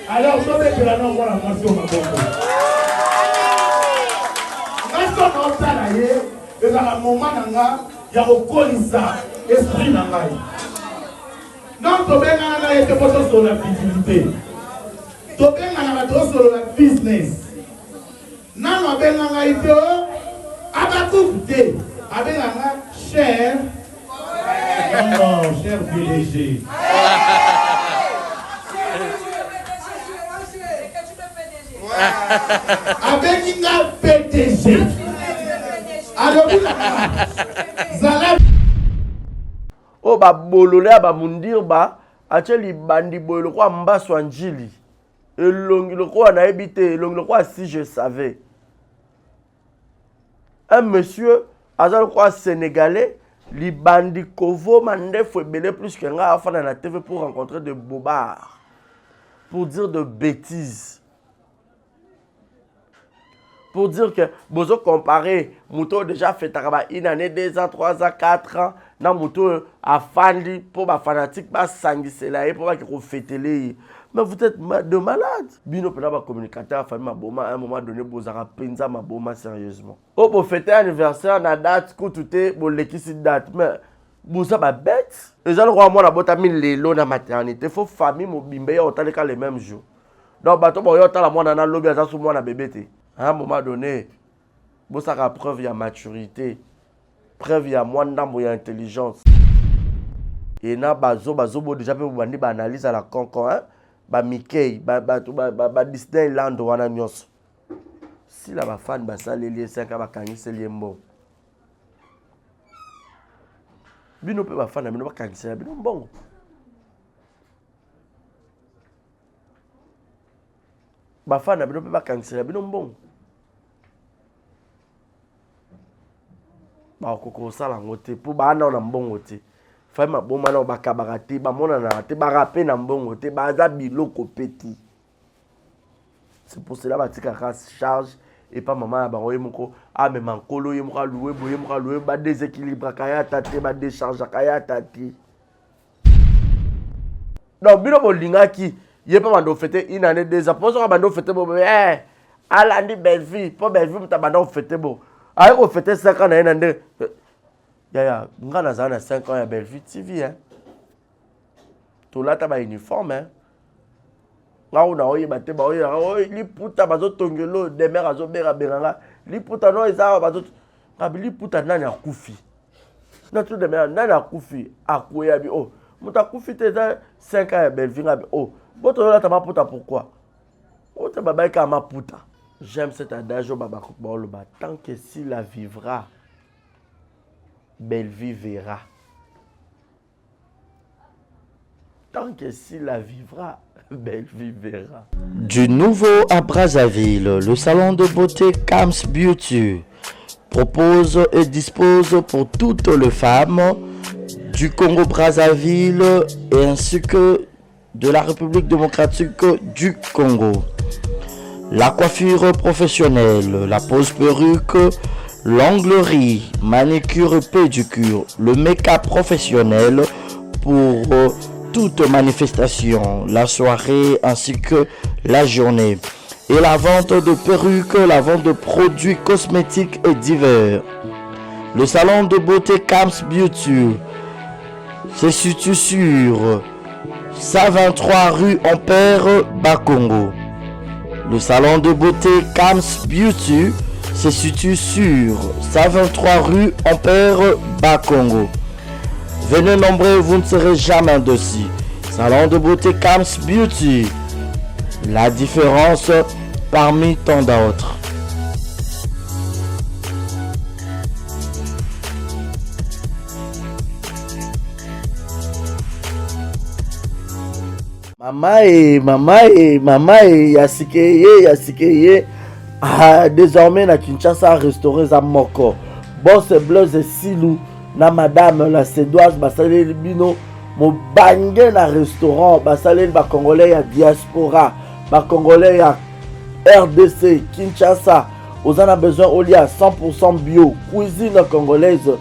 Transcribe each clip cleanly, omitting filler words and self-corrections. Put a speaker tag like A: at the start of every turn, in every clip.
A: Alors, je vais te la donner la passion. Il y a un moment il y a un esprit. Donc, tu as sur la visibilité. Tu as sur la business. Non, tu as cher. Non, cher PDG. Avec une PDG.
B: Oh ba bolole ba mundir ba acheli bandi boyelo kwa mbaso anjili elongi lokwa na ebité elongi lokwa si je savais un monsieur azal kwa sénégalais li bandi kovo mandefo ebele plus que nga afana na TV pour rencontrer de bobards pour dire de bêtises. Pour dire que vous comparez, Mouto déjà fait une année, 2 ans, 3 ans, 4 ans, dans Mouto a fandi pour ma fanatique, pas sanguisser là, pour qu'il fête les. Mais vous êtes de malade. Bino peut pas communiquer à la famille Maboma à un moment donné, vous avez pensa Maboma sérieusement. Oh, pour fêter l'anniversaire, la date, tout est pour l'équipe date, mais vous avez bête. Les gens ont moi la botte à 1000 lélo dans la maternité, il faut famille mobimbe, autant les mêmes jours. Donc, bateau, bon, autant la moi dans le lobby, ça sous moi la bébé. À un moment donné, vous avez preuve de maturité, preuve de moins d'intelligence. Et là, bazo déjà peut vous analyse à la concon, Mickey, Disneyland ou Ananios. Si la fan basa les 5 à Bakangi c'est liembo. Bino peut ba fan bino Bakangi c'est bino bon. Ba fan bino peut Bakangi c'est bino bon. Ba koko sala ngote pour ba na mbongo te. Fa ma boma na ba kabarate ba mona na te ba rapé na mbongo te ba za biloko peti. C'est pour cela que la charge et pas maman ba oye moko a même enkolo ye moko louer ba déséquilibre kaya tate ba décharge kaya tate. Non, bino bolingaki ye pas bando fêter une année 2 ans. Pour ça bando fêter bo alandi belle-vie, pour belle-vie muta bando fêter bo. Aye ko fêter 5 ans na une année. Ya ngana za na 5 ans ya belle-vie TV hein. To lata ba uniforme hein. Nga na oye bate ba oye liputa bazo tongelo de mer azo bera beranga. Liputa no eza bazo kabi liputa nani akufi. Na tout de mer nani akufi akoya bi oh. Muta kufi te za 5 ans ya belle-vie ngabi oh. Boto lata maputa pourquoi? Oh te baba ka maputa. J'aime cet adage au baba kokboloba tant que s'il la vivra belle-vie verra. Tant que s'il la vivra, belle-vie verra.
C: Du nouveau à Brazzaville, le salon de beauté Kams Beauty propose et dispose pour toutes les femmes du Congo-Brazzaville et ainsi que de la République démocratique du Congo. La coiffure professionnelle, la pose perruque, l'onglerie, manicure et pédicure, le make-up professionnel pour toute manifestation, la soirée ainsi que la journée. Et la vente de perruques, la vente de produits cosmétiques et divers. Le salon de beauté Kams Beauty se situe sur 123 rue Ampère, Bakongo. Le salon de beauté Kams Beauty se situe sur 123 rue Ampère, Bakongo. Venez nombreux, vous ne serez jamais dessus. Salon de beauté Kams Beauty. La différence parmi tant d'autres.
B: Mama yasikeye. Ah, désormais na Kinshasa restauré za moko. Boss Blaise Silou na madame la Sédoise basaleli bino mo bangé na restaurant basaleli ba congolais ya diaspora, ba congolais ya RDC Kinshasa. Vous en avez besoin au lia 100% bio, cuisine congolaise.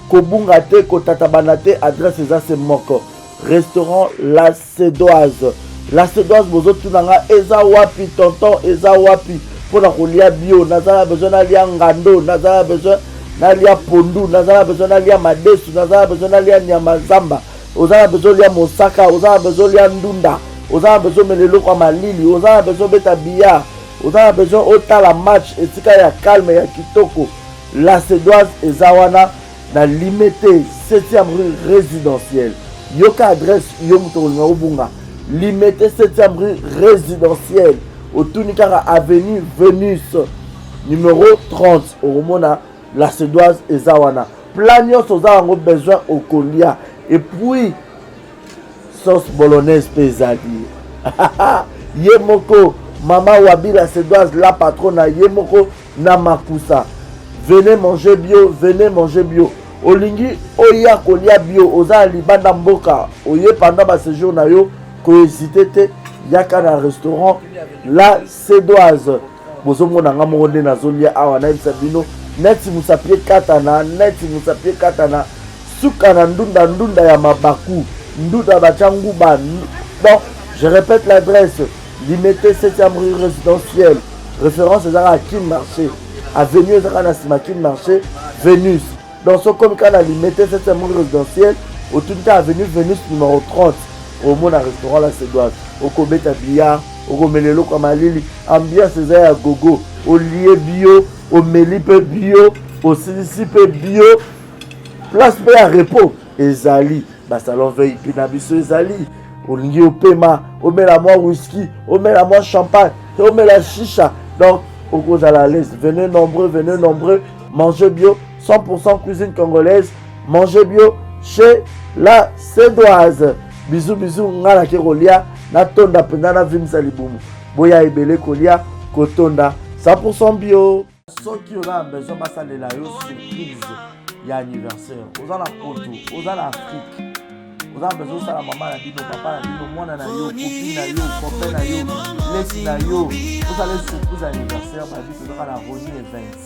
B: Kobunga te kotatabana te adresse za se moko. Restaurant La Sédoise. La Sédoise bozo tunanga eza wapi tonton eza wapi pour la kolia bio, nazala besoin d'alia ngando, nazala besoin d'alia pondu, nazala besoin d'alia madesu, nazala besoin d'alia nyamazamba, ozala besoin d'alia mosaka, ozala besoin d'alia ndunda, ozala besoin melelo kwa malili, ozala besoin beta billard, ozala besoin otala match etika ya calme ya kitoko. La Sédoise ezawana na limité 7e rue résidentielle. Yoka adresse yomutolinga obunga. Limité 7e rue résidentielle. Au Tunikara avenue Vénus numéro 30 au Romona La Sédoise et Zawana. Planios aux avons besoin au Kolia. Et puis sauce bolognaise pesadi. Yemoko Mama Wabi La Sédoise la patronne Yemoko Namakusa. Venez manger bio, venez manger bio. Olingi oya kolia bio oza libanda mboka oye pendant ba séjour na yo ko hésiter te yaka na restaurant La Sédoise. Bozo mona nga monde na zolia awa na bino neti musapie katana suka na ndunda ya mabaku ndunda bachangu ba. Bon, je répète l'adresse. Limité 7e rue résidentielle. Référence à Kin Marché. Avenue Zakanasima Kin Marché. Vénus. Dans ce comme quand on a limité 7e rue résidentielle. Au tout cas avenue Vénus numéro 30. Au monde restaurant La Sédoise. Au Kobeta Billard. Au Gomelelo Kamalili. Ambiance à gogo. Au lié bio. Au Melipe bio. Au Silicipe bio. Place P à repos. Ezali. Salon veille Pinabiso Ezali. Au lié au paiement. Au met la moi whisky. Au met la moi champagne. Au met la chicha. Donc, au cause à la laisse. Venez nombreux. Mangez bio. 100% cuisine congolaise. Mangez bio chez La Sédoise. Bisous. Ngala Kerolia. Na tonda pendana vimsa libumu. Boya ebele kolia. Kotonda. 100% bio. Ceux qui aura besoin de ça, surprise. Il y a anniversaire. Aux en Poto. Aux en Afrique. Vous avez besoin de ça, la maman a dit, papa a dit, moi, na yo, copine na yo, copain na yo, laisse na yo. Vous allez surprise anniversaire, ma vie, vous aurez la Ronnie Evans.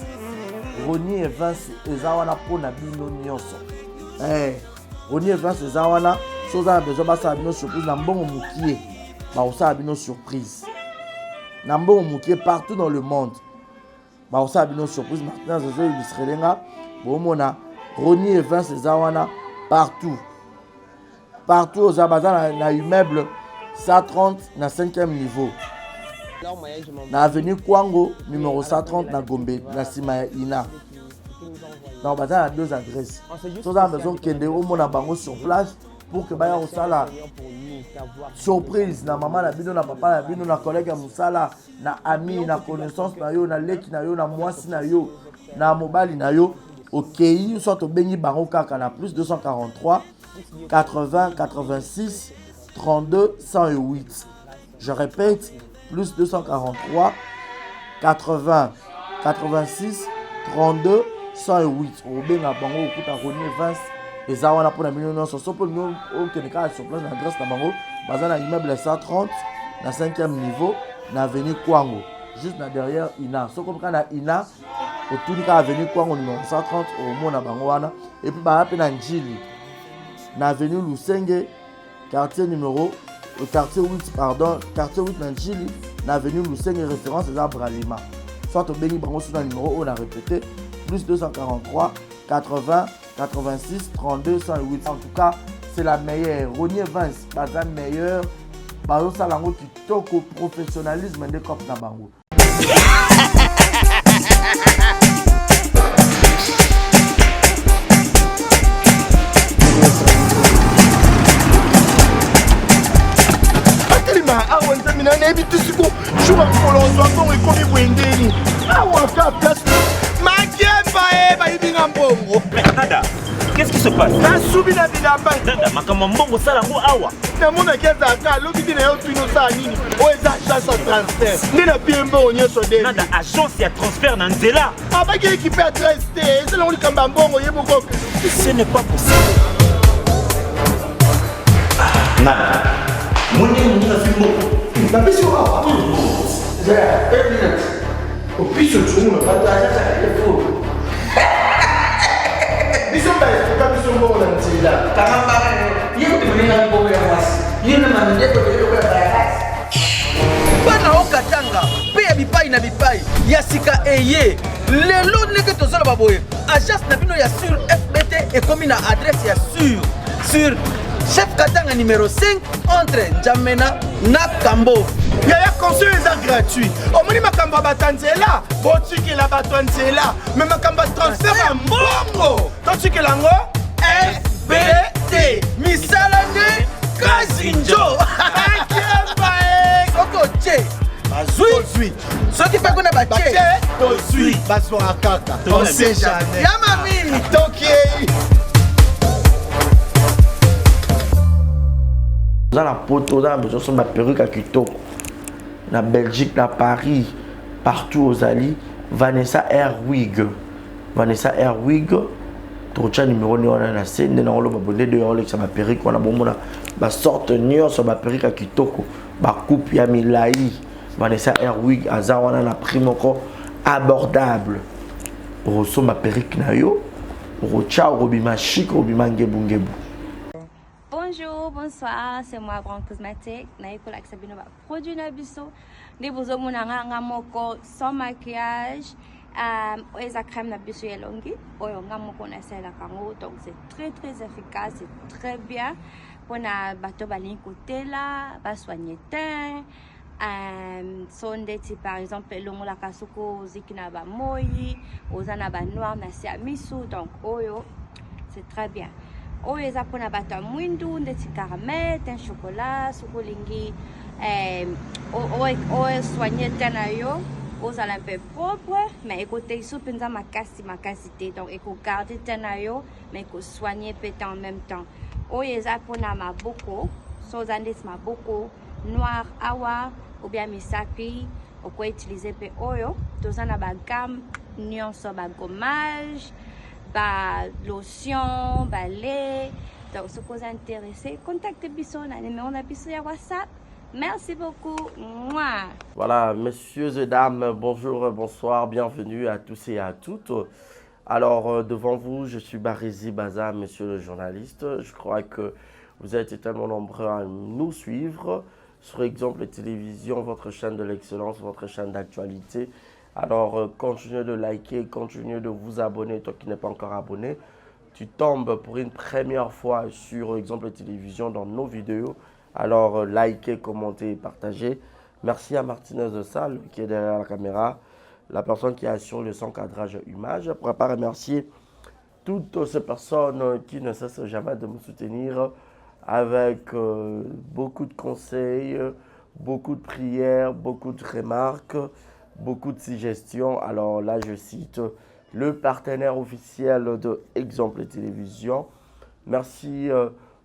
B: Ronnie Evans, ezawana pour na bino nyonso. Ronnie Evans, ezawana, si vous avez besoin de ça, bino surprise, na mbongo mukie, bah, vous avez bino surprise. Na mbongo mukie partout dans le monde. Bah, vous avez bino surprise, maintenant, je vais illustrer les gars. Bon, mon a Ronnie Evans, ezawana, partout. Partout aux Abazans, na immeuble 130 na 5e niveau. Na avenue Kwango, numéro 130 na Gombe, na Sima Ina. Na Abazan a 2 adresses. Si vous avez besoin de kende au monde bango sur place pour que baya osala surprise na maman na bino na papa na bino na collègue ya musala na ami na connaissance na yo na leki na yo na mwasi na yo na mobali na yo. OK, soit au bengi bango kaka na plus 243 80 86 32 108. Je répète, plus 243 80 86 32 108. Au benga bango okuta Ronnie Evans ezawana pour la million so pour nous au Kenya sur place l'adresse na bango bazana immeuble 130 na 5e niveau na avenue Kwango juste na derrière Ina. So comme kana Ina autour de avenue Kwango numéro 130 au mona bango wana et puis ba pe na Njili na avenue Lusenge, quartier 8, pardon, quartier 8 na Njili, na avenue Lusenge, référence aux arbres à Lima. Soit au Béni Bango sur le numéro, on a répété, plus 243 80 86 32 108. En tout cas, c'est la meilleure. Ronnie Evans, pas la meilleure. Bazo Salango qui toque au professionnalisme des corps d'Abango.
A: awa nzamina na ebiti siko shuka kolonzo mbongo ekomi bwendeni awa ka place makemba bayibinga mbongo.
D: Nada, qu'est-ce qui se passe?
A: Nasubi na bilamba
D: Nada, makambo mbongo sala ngo awa.
A: namona keza ka loki bina yo twino sa nini o eza agence ya transfert nde na pie mbongo nyonso de
D: Nada, agence ya transfert na nzela.
A: abaki équipe ya adresse te ezala ngo likamba mbongo ye moko.
D: Ce n'est pas possible. Nada. Mwenye fimbo.
A: Napesi yo awa. Zaya, 1 minute. Opiso tshungu na pataja sa telefone. Biso ba efuka biso mbongo na nzela.
E: Kama mbara yo tumelinga mbongo ya mwasi. Yule manende to bele kwa bayasi. Bana okatanga pe ya bipai na bipai ya sika eye. Lelo neke tozala baboye. Agence na bino ya sur FBT ekomi na adresse ya sur Chef Katanga numéro 5 entre Njamena na Kambo.
A: Yaya conseil est gratuit. Omoni makamba batanzela, botikela batanzela, mais makamba transfert à mbongo. Totikela ngo FBT.
E: Misalane Kazinjo. Soko che. Bazui. Soki pe kuna bache.
A: Tozui. Baso akaka. On sait jamais.
E: Yamami.
A: Toki.
B: Dans la poto, dans la perruque à Kitoko, na Belgique, na Paris, partout aux alliés, Vanessa Airwig. Vanessa Airwig, tu as numéro on a assez, on a abonné de on a perruque, on a bon on a sorte nion sur ma perruque à Kitoko, ba coupe ya milai. Vanessa Airwig, azawana na prime encore abordable. Rosso ma perruque na yo, rocha robima chic, robima ngebu.
F: Bonjour, bonsoir, c'est moi Brand Cosmétique. Naiko la Sabino va produit Nabiso. Des besoins mon moko sans maquillage. Eza crème Nabiso yelongi. Oyonga moko na sela kango. Donc c'est très efficace, c'est très bien. Pour na bateau balin côté là, va soigner teint. Sondeti par exemple longo la kasuko zikina ba moyi, ozana ba noir na siamisu. Donc oyo c'est très bien. Oyo eza pona bato ya mwindu ndeti caramel, teint chocolat, sukolingi oyo soigner teint na yo ozala un peu propre mais ekote iso penza makasi te donc eko garder teint na yo mais eko soigner peut en même temps. Oyo eza pona maboko so oza ndeti maboko noir awa ou bien misapi oko utiliser pe oyo toza na ba gamme nyonso ba gommage ba lotion, ba lait. Donc, si vous êtes intéressé, contactez Bisso, le numéro de Bisso sur WhatsApp. Merci beaucoup. Mouah.
B: Voilà, messieurs et dames, bonjour, bonsoir, bienvenue à tous et à toutes. Alors, devant vous, je suis Barizi Baza, monsieur le journaliste. Je crois que vous avez été tellement nombreux à nous suivre sur Exemple Télévision, votre chaîne de l'excellence, votre chaîne d'actualité. Alors, continuez de liker, continuez de vous abonner, toi qui n'es pas encore abonné. Tu tombes pour une première fois sur Exemple Télévision dans nos vidéos. Alors, likez, commentez et partagez. Merci à Martinez de Salle qui est derrière la caméra, la personne qui assure le son cadrage image. Je ne pourrais pas remercier toutes ces personnes qui ne cessent jamais de me soutenir avec beaucoup de conseils, beaucoup de prières, beaucoup de remarques, beaucoup de suggestions. Alors là, je cite le partenaire officiel de Exemple Télévision. Merci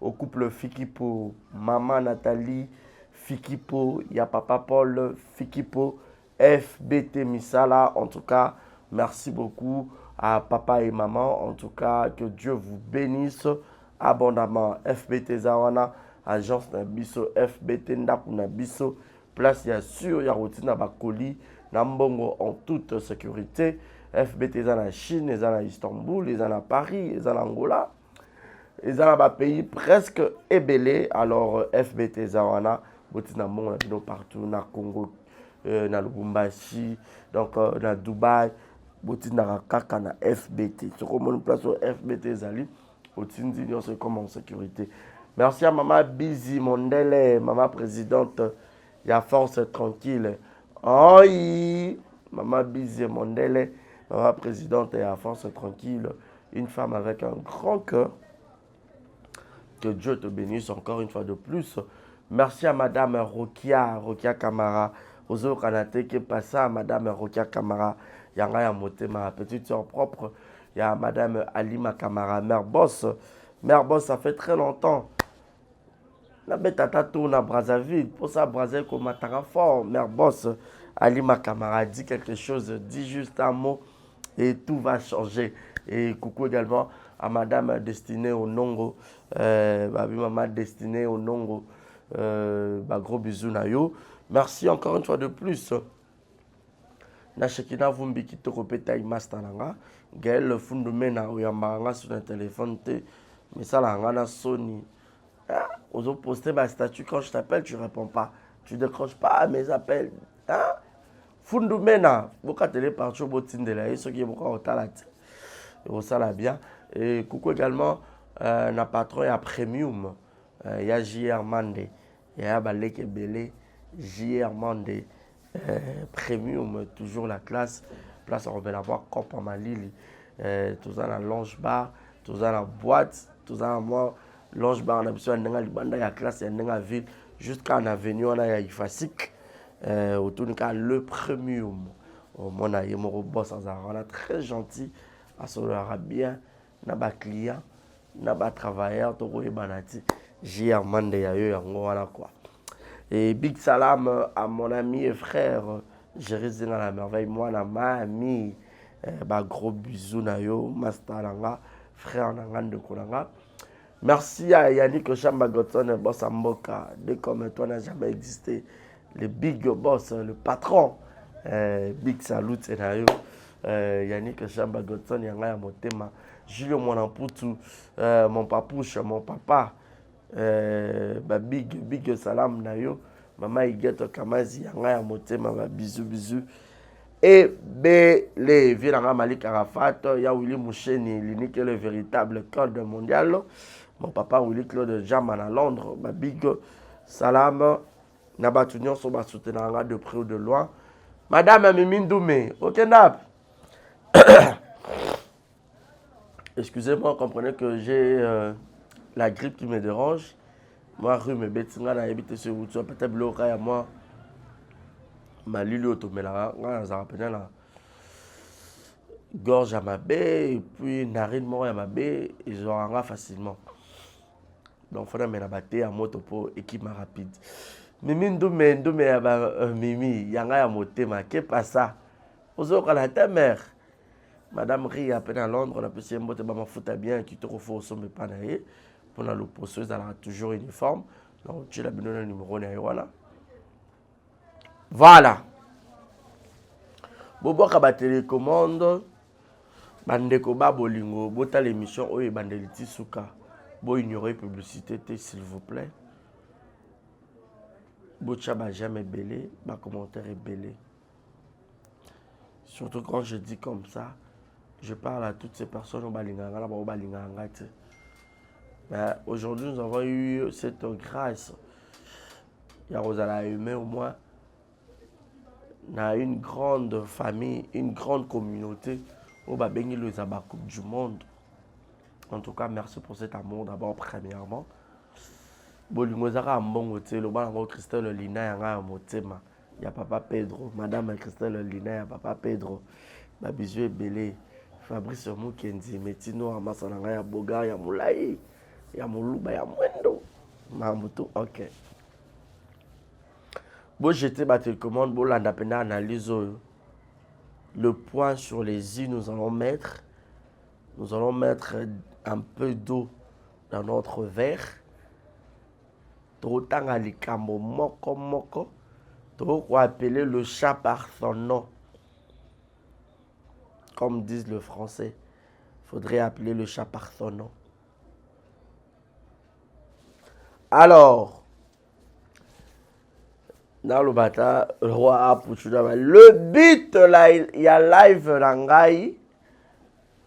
B: au couple Fikipo, maman Nathalie Fikipo, il y a papa Paul Fikipo, FBT Misala. En tout cas, merci beaucoup à papa et maman. En tout cas, que Dieu vous bénisse abondamment. FBT Zawana, agence Nabiso, FBT Ndaku Nabiso, place ya sûr, ya routine Bakoli, Nambongo en toute sécurité. FBT Zana Chine, Zana Istanbul, Zana Paris, Zana Angola. Ils ont un pays presque ébélé. Alors, FBT Zawana, Botina Mon, partout, na Congo, na Lubumbashi, donc na Dubaï, Botina Kaka, na FBT. C'est comme une place au FBT Zali, Botina c'est comme en sécurité. Merci à Maman Bizi Mondele, Maman présidente, il y a force tranquille. Oui, Maman Bizi Mondele, Maman présidente, il y a force tranquille. Une femme avec un grand cœur. Que Dieu te bénisse encore une fois de plus. Merci à Madame Rokia Kamara. Ozo Kanate qui est passé à Madame Rokia Kamara. Yanga Yamote, ma petite soeur propre. Il y a Madame Alima Kamara, Mère Boss. Mère Boss, ça fait très longtemps. La bête à tourne à Brazzaville. Pour ça, Brazzaville, comme un fort. Mère Boss, Alima Kamara dit quelque chose, dit juste un mot et tout va changer. Et coucou également à Madame Destinée au Nongo, Maman Destinée au Nongo, gros bisous na yo. Merci encore une fois de plus. Na Shekina Vumbi qui te répète Mastananga, Gaël Fundumena Oyamanga sur un téléphone, mais ça na Sony. Aux autres postés ma statut, quand je t'appelle, tu ne réponds pas. Tu ne décroches pas à mes appels. Fundumena, beaucoup de télé partout, beaucoup de télé, ceux qui ont beaucoup de talent. Et ça là bien. Et coucou également, na patron, il y a Premium, il y a JR Mandé, il y a Baleke Belé, JR Mandé, Premium, toujours la classe, place on va l'avoir Cop en Malili, tout ça dans la lounge bar, tout ça dans la boîte, tout ça dans moi, lounge bar, on a besoin d'un libanda, il y a classe, il y a une ville, jusqu'à en avenue, on a Ifasik, autour du cas, le Premium, mon aïe, mon boss, on a très gentil, à ce bien. Naba client, naba travailleur, toko banati, j'ai amandé yayo yango wana quoi. Et big salam à mon ami et frère, Jérémy dans la merveille, moi na ma ami, gros bisous na yo, Mastalanga, frère Nangan de Kolanga. Merci à Yannick Chamba Godson, boss Amboka, dès comme toi n'a jamais existé, le big boss, le patron, big salut c'est na yo. Yannick Chamba Godson, Yanga Motema. Julio Monamputu, mon papouche, mon papa, big salam na yo, maman Igeto Kamazi, Yanga Motema, bisous, bisous. Et les Vilanga Malik Arafat, ya Willy Moucheni, l'unique et le véritable code mondial. Mon papa Willy Claude Jaman à Londres, big salam, Nabatunion sur ma soutenanga de près ou de loin. Madame Mimine Doumé, ok Nap. Excusez-moi, comprenez que j'ai la grippe qui me dérange. Moi, rue me betinga na habité sur route, peut-être bloqué à moi. Ma lulu automela, ça rappelle la gorge à ma baie et puis narine moi à ma baie et je rends facilement. Donc, il faut me battre à moto pour équipe rapide. Mimi ndomé mimi yanga ya motema qu'est pas ça. Aux autres la ta mère. Madame Ri à peine à Londres, on a pu s'y mbote ba mafuta bien qui te refait au sommet panaye. Pour le poste, ils ont toujours uniforme. Donc, tu as le numéro de Iwana. Voilà. Bobo Kaba télécommande. Bandeko ba bolingo. Bota l'émission. Oye bandeliti souka. Bo ignorer publicité, s'il vous plaît. Bocha ba jamais belé. Ba commentaire est belé. Surtout quand je dis comme ça, je parle à toutes ces personnes au Balinganga, là-bas au Balinganga. Aujourd'hui, nous avons eu cette grâce. Il y a Rosala Humain au moins. On a une grande famille, une grande communauté au Babengui le Zabakou du monde. En tout cas, merci pour cet amour d'abord, premièrement. Bolingozara Mbongote, le bon Christelle Lina Yanga Motema. Il y a Papa Pedro, Madame Christelle Lina, il y a Papa Pedro. Babizou Belé, Fabrice Moukendi, Metino Amasananga, il y a Boga, il y a Moulaï. Il y a Moulouba, il y a Mwendo. Mamoutou, ok. Bon, j'étais battu commande, bon, l'andapena analyse le point sur les i, nous allons mettre un peu d'eau dans notre verre. Totanga likambo moko moko. Trop appeler le chat par son nom. Comme disent le français, il faudrait appeler le chat par son nom. Alors, dans le bata, le roi a le but là, il y a live rangai.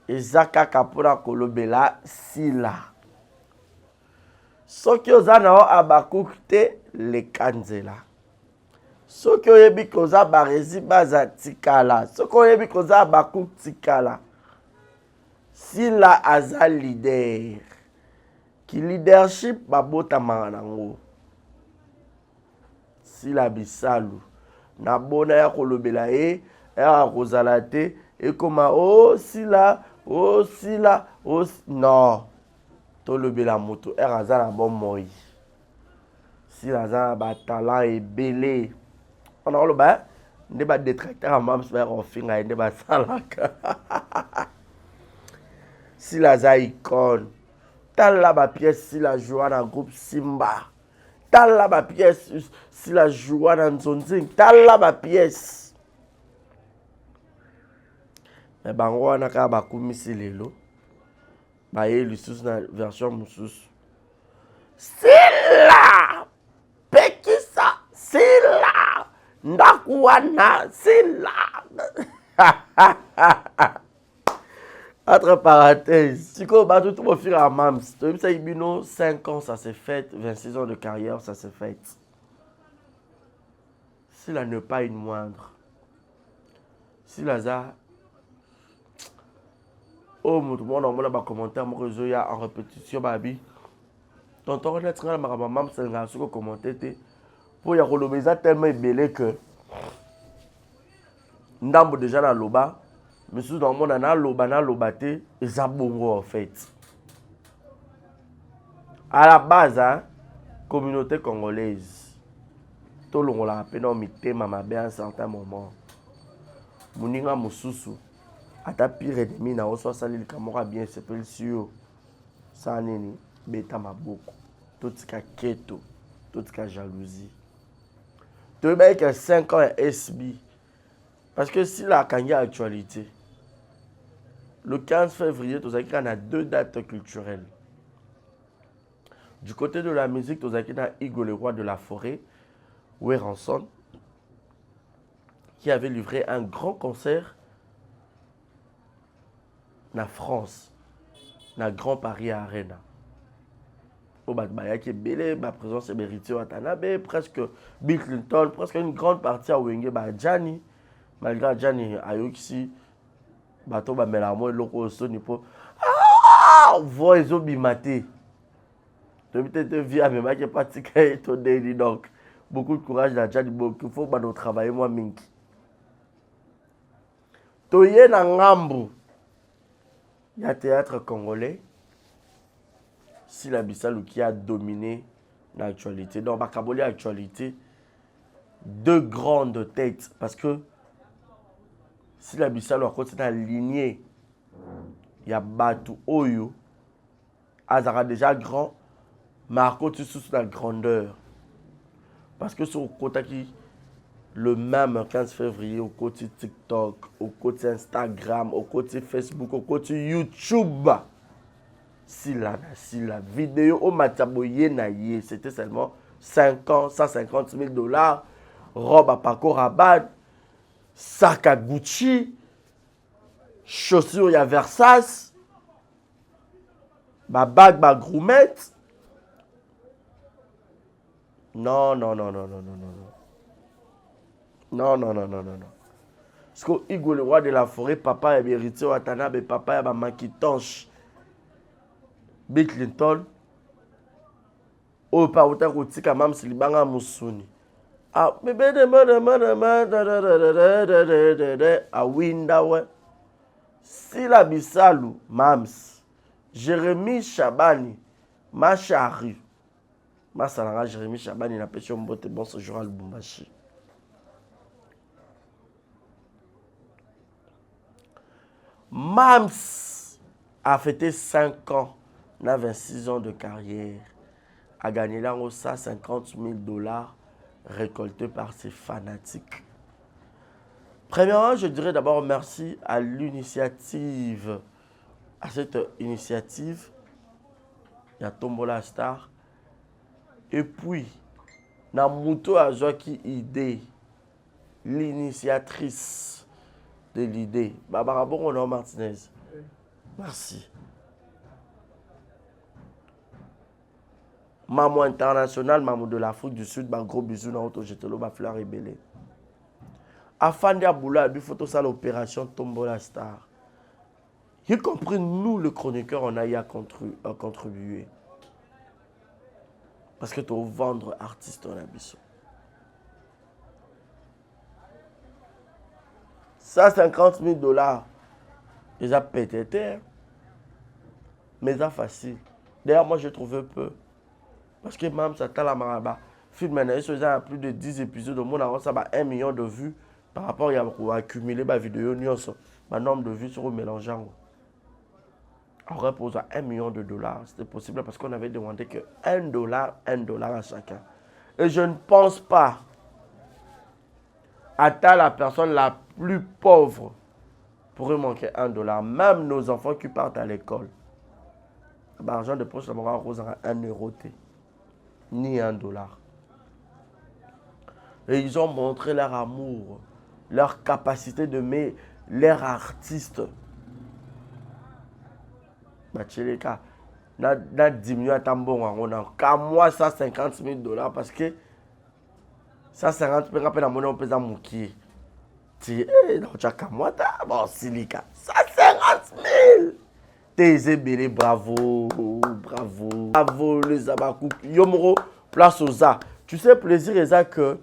B: Ezaka kapura kolobela sila. Soki ozana o abakukte le kanzela. Soki oyebi koza barezi baza tikala. Soki oyebi koza abakuk tikala. Sila aza leader. Ki leadership babota manango. Sila bisalu. Na bona ya kolobela ya kozala te ekoma sila non. Tolobela moto azala bon moi. Sila azala ba talent ebele. On a le bas, ne pas détracteur à mam faire en fin ne pas salaka. Si la za icône, tal la ba pièce si la joie dans groupe Simba. Tal la ba pièce si la joie dans Zonzing, tal la ba pièce. Mais bango ana ka ba kumisi lelo. Ba ye lusus na version musus. Sila! Pekisa! Sila! Ndakuana, Sila! Entre parenthèses, si on bat tout mon fil à Mams, 5 ans ça s'est fait, 26 ans de carrière ça s'est fait. Sila n'est pas une moindre. Sila za. Oh, mon monde a un commentaire, mon réseau y a en répétition, baby. Tonton, on est très mal, ma maman, c'est un gars qui a commenté. Pour y avoir tellement belé que ndambo déjà dans loba, mais sous dans le monde na loba te, et ça bongo en fait. À la base, communauté congolaise, tout le monde l'a appelé en mité mama bien à un certain moment. Muninga mususu, à ta pire ennemi na oso sali le camora bien s'appelle sur ça nini beta maboko, tout ce qui keto, tout ce qui jalousie. Tu veux que 5 ans SB. Parce que si la Kanya actualité, le 15 février, tu as 2 dates culturelles. Du côté de la musique, tu as Igo le roi de la forêt, Weranson, qui avait livré un grand concert en France, dans Grand Paris Arena. Qui est belle, ma présence est méritée à Watanabe, presque Bill Clinton, presque une grande partie à Wenge, Gianni, malgré Gianni Ayoksi, bateau Melamo, Loko Sonipo. Ah, voix et bimate. Tu peut-être vu à mes mains qui est pratiqué ton daily donc. Beaucoup de courage dans Gianni, il faut nous travailler moi minki. Toye na ngambu. Il y a théâtre congolais. Si la Bissalou qui a dominé l'actualité. Dans Bakaboli actualité, 2 grandes têtes. Parce que si la Bissalou a continué à lignée, il y a Batu Oyo, azara déjà grand, Marco tu sous la grandeur. Parce que sur le côté le même 15 février, au côté TikTok, au côté Instagram, au côté Facebook, au côté YouTube, si la vidéo au Mataboye naïe, c'était seulement 150 000 $, robe à Paco Rabanne, sac à Gucci, chaussures à Versace, ma bague, ma groumette. Non. Parce que Hugo, le roi de la forêt, papa est héritier Watanabe, papa est Makitonche. Bill Clinton. Oh, pas autant que tu as même si les bangs Moussuni. Ah, bébé de ah, Windawe. Si la Bissalou, Mams, Jérémy Chabani, Machari. Ma salanga Jérémy Chabani n'a pêché un botte bon ce jour à Lubumbashi. Mams a fêté 5 ans, n'a 26 ans de carrière, a gagné là 150 000 $ récoltés par ses fanatiques. Premièrement, je dirais d'abord merci à l'initiative, à cette initiative, il y a Tombola Star. Et puis, Namuto a qui idée, l'initiatrice de l'idée, Barbara Boron Martinez. Merci. Maman internationale, maman de l'Afrique du Sud, gros bisous dans l'auto-jetelo, fleur rébellée. Afin d'Aboula, il faut ça l'opération Tombola Star. Y compris nous, le chroniqueur, on a y contribué. Parce que tu vas vendre artiste en abysso. 150 000 $, ils ont pété terre. Mais c'est facile. D'ailleurs, moi, j'ai trouvé peu. Parce que même ça t'a la maraba. Film, il a plus de 10 épisodes. Au monde a 1 million de vues par rapport à accumuler ma vidéo. Ma nombre de vues sur le mélangeant. On repose à 1 million de $. C'était possible parce qu'on avait demandé que $1 à chacun. Et je ne pense pas à la personne la plus pauvre pourrait manquer $1. Même nos enfants qui partent à l'école. L'argent de poche, ça m'aura rose à 1 €. Ni $1. Et ils ont montré leur amour, leur capacité de mettre leur artiste. Bacheleka, n'a diminué à Tambon, on a qu'à moi 150 000 $ parce que 150 000 $, on peut en mouquer. Tu es, tu as qu'à moi, bon, silica, 150 000 $. T'es belé, bravo, les abakou. Yomro, place aux a. Tu sais, plaisir, est ça que,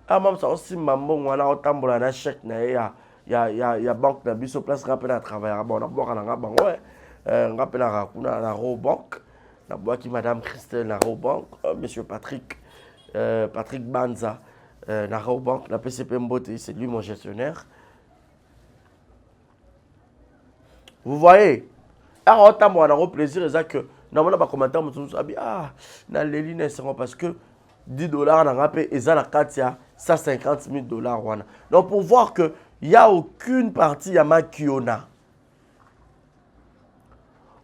B: ah, même ça aussi, maman, on a autant de chèque, il y a banque, il y a biso place, rappel à travailler. Bon, on a boire à banque, ouais. On rappelle à la Robank, la boîte qui Madame Christelle, la Robank, Monsieur Patrick Banza, la Robank, la PCP Mbote, c'est lui mon gestionnaire. Vous voyez, alors autant moi on a plaisir c'est que normalement pas commentaire on se dit ah na les lignes parce que $10 on a rappelé et ça la Katia 150 000 $. Donc pour voir que il y a aucune partie à ma kiona.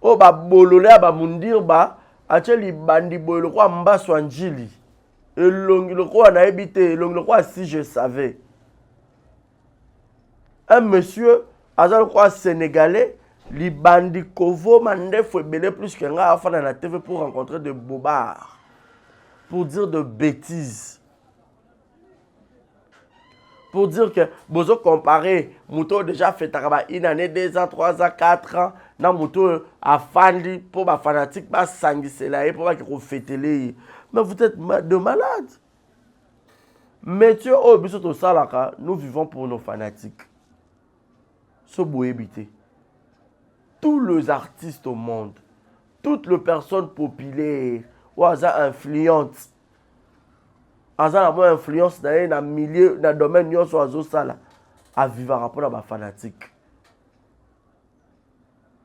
B: Oh ba bolole ba mundir ba acheli bandi boyelo kwa mbaso anjili elongi le kwa na ebité elongi le kwa si je savais. Un monsieur azal kwa sénégalais li bandi kovo mande faut belé plus que nga afana na TV pour rencontrer des bobards pour dire de bêtises. Pour dire que bozo comparer Mouto déjà fait une année, 2 ans, 3 ans, 4 ans, na Mouto a fandi pour ma fanatique pas sanguisela et pour pas qu'il fêter. Mais vous êtes de malade. Monsieur au biso salaka, nous vivons pour nos fanatiques. Ce beau éviter. Tous les artistes au monde, toutes les personnes populaires ou influentes. Azala moi influence dans un milieu dans domaine nyonso azosala à vivre rapport à ma fanatique.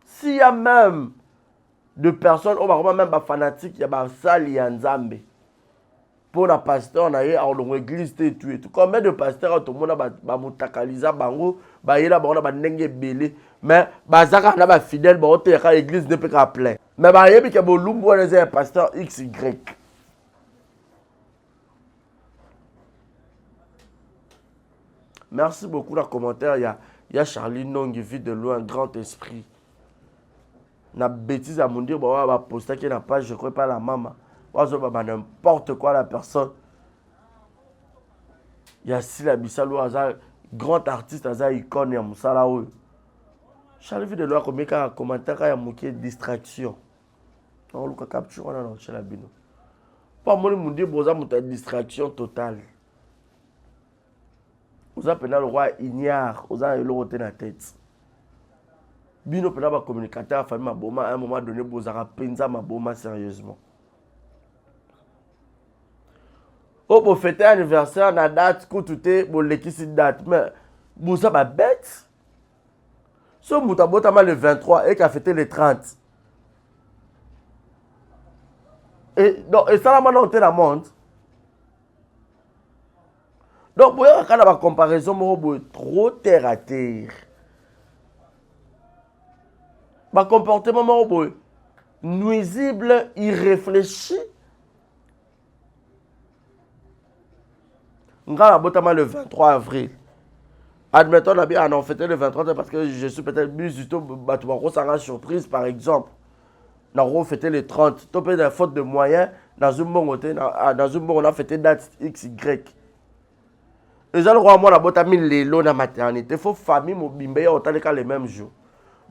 B: S'il y a même de personnes on va même ba fanatique ya ba sali ya nzambe pour la pasteur na ye a longo église te tout combien de pasteurs tout monde ba mutakaliza bango ba yela ba ba ndenge belé mais bazaka na ba fidèle ba te ka église ne peut ka plein mais ba yebi ke bo lumbu les pasteur XY. Merci beaucoup dans le commentaire. Il y a Charlie Nong qui vit de loin, un grand esprit. Na bêtise à mon dire, on va poster qui n'a pas, je crois pas la maman. On va n'importe quoi la personne. Il y a Sila Bissalo, un grand artiste, un icône, il y a Moussala. Charlie vit de loin, comme il y a un commentaire, il y a une distraction. On va capturer, on a chez la bino. Pas moi, je dire, il y a une distraction totale. Vous avez le roi ignare, vous avez l'autre dans la tête. Bino pena ba communicateur famille maboma à un moment donné vous avez penza maboma sérieusement. Au pour fêter anniversaire na date que tout est bon l'équipe date mais vous ça ba bête. So mutabota mal le 23 et qu'a fêté le 30. Et donc et ça la maintenant on la monde. Donc, vous voyez, quand on a une comparaison, trop terre à terre. Un comportement nuisible, irréfléchi. On a le 23 avril. Admettons, on a fêté le 23 parce que je suis peut-être plus du tout, une surprise par exemple. On a fêté le 30. Tu peux faute de moyens, dans une bonne on a fêté date XY. Les gens ont moi la botte à 1000 lélo na maternité. Il faut famille mobimbe ya otale ka le même jour.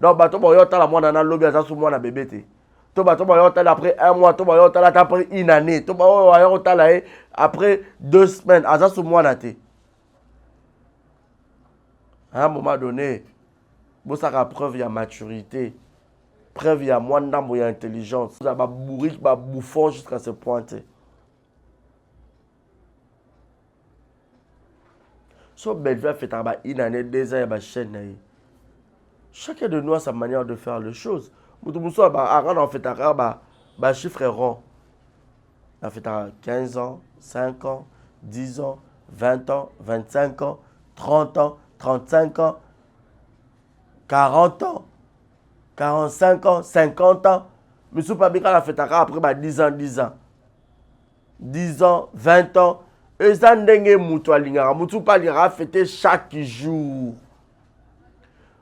B: Donc bato ba yota la moi na lobby aza sou moi na bébé té. To bato ba yota après un mois, to ba yota après une année, to ba yota après 2 semaines aza sou moi na té. À un moment donné, vous ça preuve ya maturité, preuve ya moi ndambo ya intelligence. Ça ba bourrique ba bouffon jusqu'à ce point. So Belleville fait une année, 2 ans, il y a une chaîne. Chacun de nous a sa manière de faire les choses. Nous avons fait un chiffre rond. On a fait 15 ans, 5 ans, 10 ans, 20 ans, 25 ans, 30 ans, 35 ans, 40 ans, 45 ans, 50 ans. Mais si on a fait après 10 ans, 10 ans. 10 ans, 20 ans. Et ça ndenge mutu alingaka mutu pa lingaka fêter chaque jour.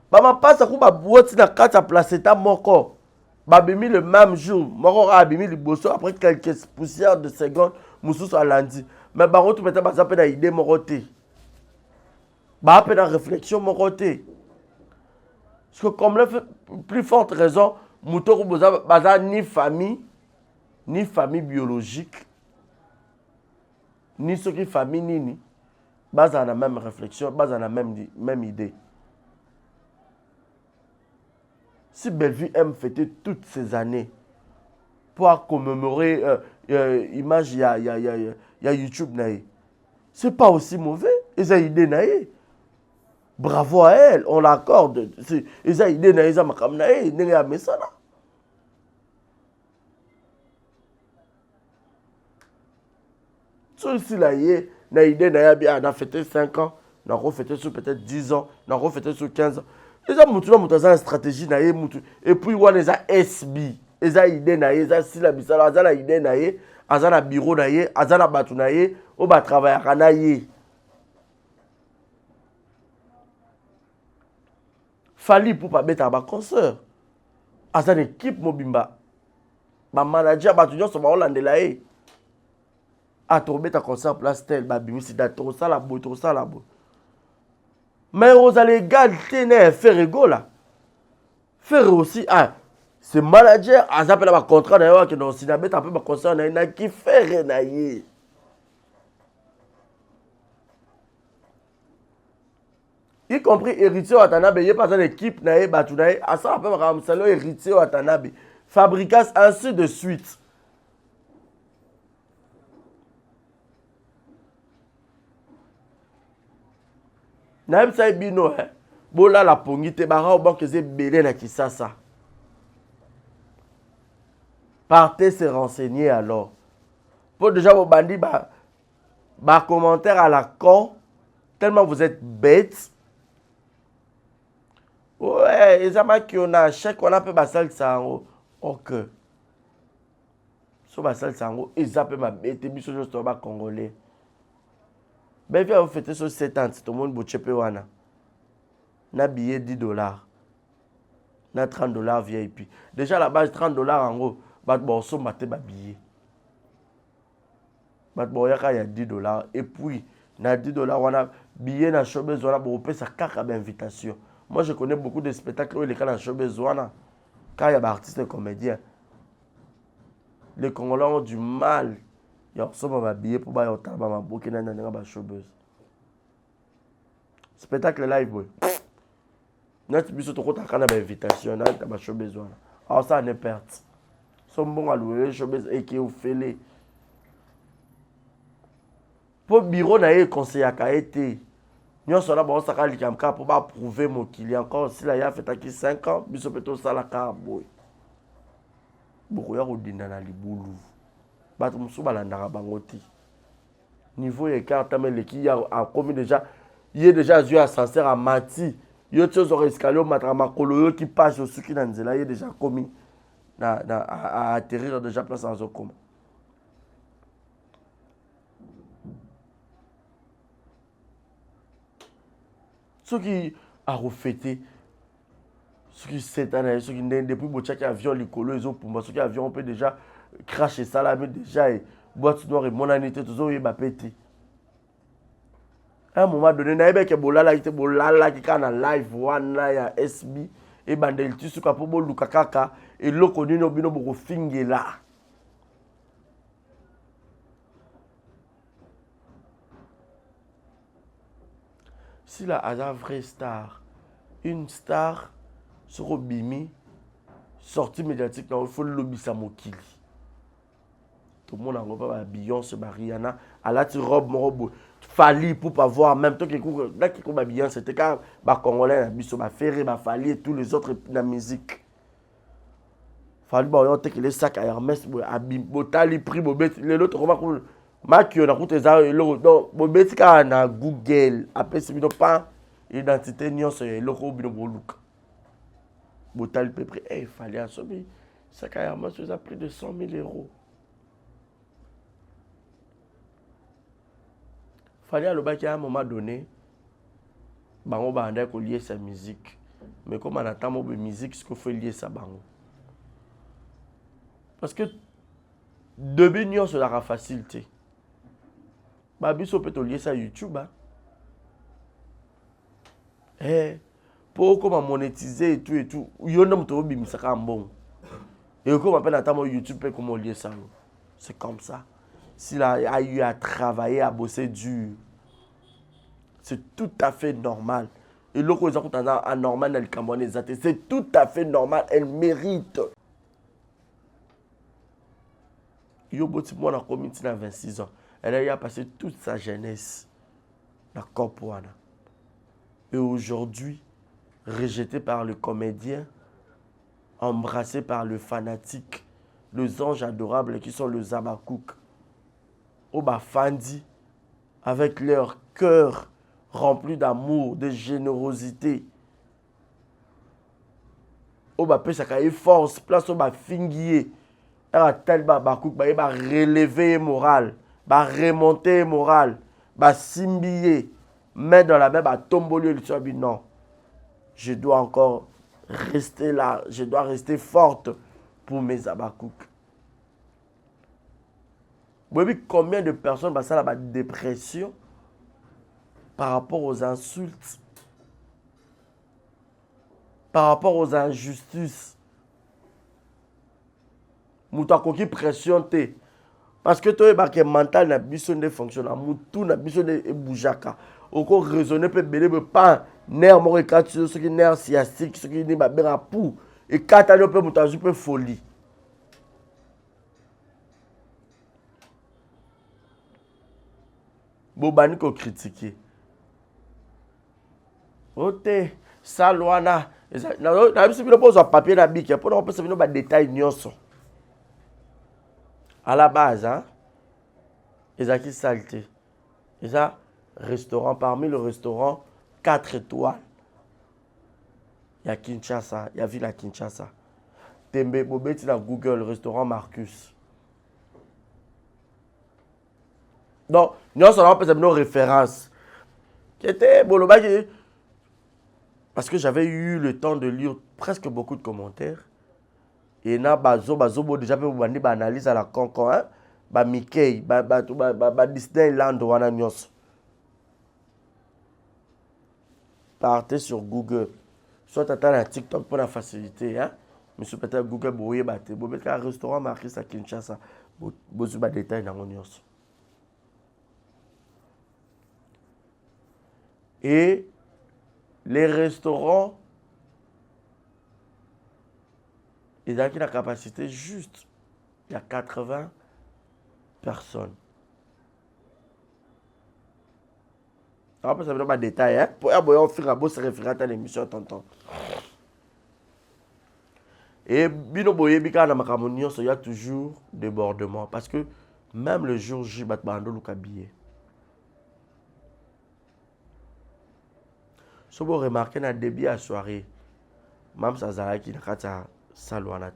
B: Bama pasa ku ba boîte na kata placenta moko. Ba bimi le même jour, moko a bimi liboso après quelques poussières de secondes mususu alandi. Mais ba rotu peut-être ba ça peut na idée moko te. Ba peut na réflexion moko te. Parce que comme la plus forte raison, mutu ku boza baza ni famille biologique. Ni ceux qui famille ni basent à la même réflexion, basent à la même idée. Si Belleville aime fêter toutes ces années pour commémorer image il y a YouTube c'est pas aussi mauvais. Ils ont idée naïe. Bravo à elle, on l'accorde. Ils ont idée naïe, ils ont makam naïe, n'est pas mesana. Si là, il y a idée, on a fêté 5 ans, on a refêté sur peut-être 10 ans, on a refêté sur 15 ans. Les gens ont une stratégie, et puis on a SB. Ils ont idée, ils ont si la bisala, ils ont idée, ils ont un bureau, ils ont un bateau, ils ont un travail. Fali pour pas mettre un concert. Ils ont une équipe mobimba. Ma manager, ils ont un hollandais. A tomber ta concert place tel babimi si dato ça la boue tout ça la boue mais aux allégalités n'est faire rigola faire aussi c'est manager a appelé ma contrat d'ailleurs que dans cinéma un peu ma concert na qui faire naïe y compris héritier Watanabe y pas une équipe naïe batu naïe à ça appelle ma salon héritier Watanabe fabricas ainsi de suite. Na ça bino bola la pongite bara au banque ze belé na kisasa Partez se renseigner alors. Pour déjà vos bandits, commentaire à la con, tellement vous êtes bêtes. Ouais, les amis qui ont un chèque, on a peu basal sango. Ok. So basal sango, ils appellent ma bête, biso juste au bas congolais. Ben, viens vous fêter sur 7 ans, tout le monde boche pe wana. Na billet $10. Na $30 VIP. Déjà là-bas, $30 en gros, bon, so maté ba billet. Bon, il y a $10. Et puis, na $10, on a billet na showbiz, on a beaucoup ça kaka d'invitation. Moi, je connais beaucoup de spectacles où les cas dans showbiz, quand il y a des artistes et comédiens. Les Congolais ont du mal. Ils ont un billet pour aller au tabac, pour aller dans showbiz. Spectacle live, boy. Notre biso to kota kana ba invitation na ta ba showbiz wana. Alors ça ne perte. Son bon à louer showbiz et qui au félé. Pour bureau na ye conseiller a été. Nous sommes là pour ça likamka pour ba prouver mon client encore si là il a faitaki 5 ans biso peto sala ka boy. Beaucoup ya rodina na libulu. Bato musu balanda bango ti. Niveau écart tamel qui a commis déjà il est déjà joué ascenseur à Mati. Yo tio zo escalier matrama kolo qui passe au suki na nzela il est déjà commis à atterrir déjà place en zokoma. Ceux qui a refêté ceux qui cette année ceux qui depuis bocha qui avion likolo ils ont pour ceux qui avion on peut déjà cracher ça là mais déjà boîte noire et monanité toujours y ba pété. À un moment donné, na ebe ke bolala qui kana live wana ya SB et bandel tisu ka po boluka kaka et loko nino bino boko fingela. Si la a vraie star, une star sur Bimi sortie médiatique, il faut le lobby samokili. Tout le monde a repris Beyoncé, Rihanna, à la robe robe Fali pour pas voir même temps que là qui combat bien c'était quand ba congolais biso ba ferré ba Fali et tous les autres la musique. Fali ba on que les sacs à Hermès abim botali prix bobet les autres comment ko maki on a coûté ça le donc bobet ka na Google après c'est bino pas identité nyonso le ko bino boluka. Botali prix Fali a sobi sac à Hermès ça a pris de 100 000 €. Fallait à l'obaki à un moment donné, bango banda ko lier sa musique. Mais comme on attend mon musique, ce qu'il faut lier sa bango. Parce que de bignon sur la facilité. Babiso peut lier ça YouTube. Pour comment monétiser et tout, yon nom to bim ça quand bon. Et comme on attend YouTube peut comment lier ça. C'est comme ça. S'il a eu à travailler, à bosser dur, c'est tout à fait normal. Et l'autre chose anormal dans le Cameroun, c'est tout à fait normal. Elle mérite. Yoboti moi na community à 26 ans. Elle a passé toute sa jeunesse dans le Corpoana. Et aujourd'hui, rejetée par le comédien, embrassée par le fanatique, les anges adorables qui sont le Zabakouk. Oba Fandi, avec leur cœur rempli d'amour, de générosité. Oba Pesakaye force, place Oba Fingier. Era tel Bakouk, ba relever moral, ba remonter moral, ba simbier, mettre dans la main, ba tombolio le sobi. Non, je dois encore rester là, je dois rester forte pour mes Abakouk. Vous voyez combien de personnes passent à la dépression par rapport aux insultes, par rapport aux injustices. Moutakoki pression te. Parce que toi, le mental n'a besoin de fonctionner. Moutou n'a besoin de boujaka. Oko raisonner peut belé pas nerf mort et quatre ce qui nerf sciatique, ce qui n'est pas bien pour et quatre années peut moutaji peut folie. Bobani ko critiquer. Ote salwana na biso bino pozo papier na bic pour on peut se venir ba détail nyonso. À la base, hein, ils ont qui saleté. Ils ont restaurant, parmi le restaurant 4 étoiles. Il y a Kinshasa, il y a ville à Kinshasa. Tembe Bobeti dans Google, restaurant Marcus. Donc, nous avons nos références. Qui était Boloba. Parce que j'avais eu le temps de lire presque beaucoup de commentaires. Et na bazo déjà peut vous analyse à la Concon, hein? Mickey, Disneyland wana nyos. Partez sur Google. Soit attendre un TikTok pour la facilité, hein? Mais sur peut-être Google boye batte. Bobe un restaurant marqué à Kinshasa. Bozu ba détail dans nyos. Et les restaurants, ils ont la capacité juste. Il y a 80 personnes. Alors, ça ne veut pas de détail. Hein? Pour offrir un beau référent à l'émission, tonton. Et Bino Boye, Bika, il y a toujours débordement. Parce que même le jour J, Batbando Lukabiye. Si vous remarquez dans le début de la soirée, même ça a été un salouanat.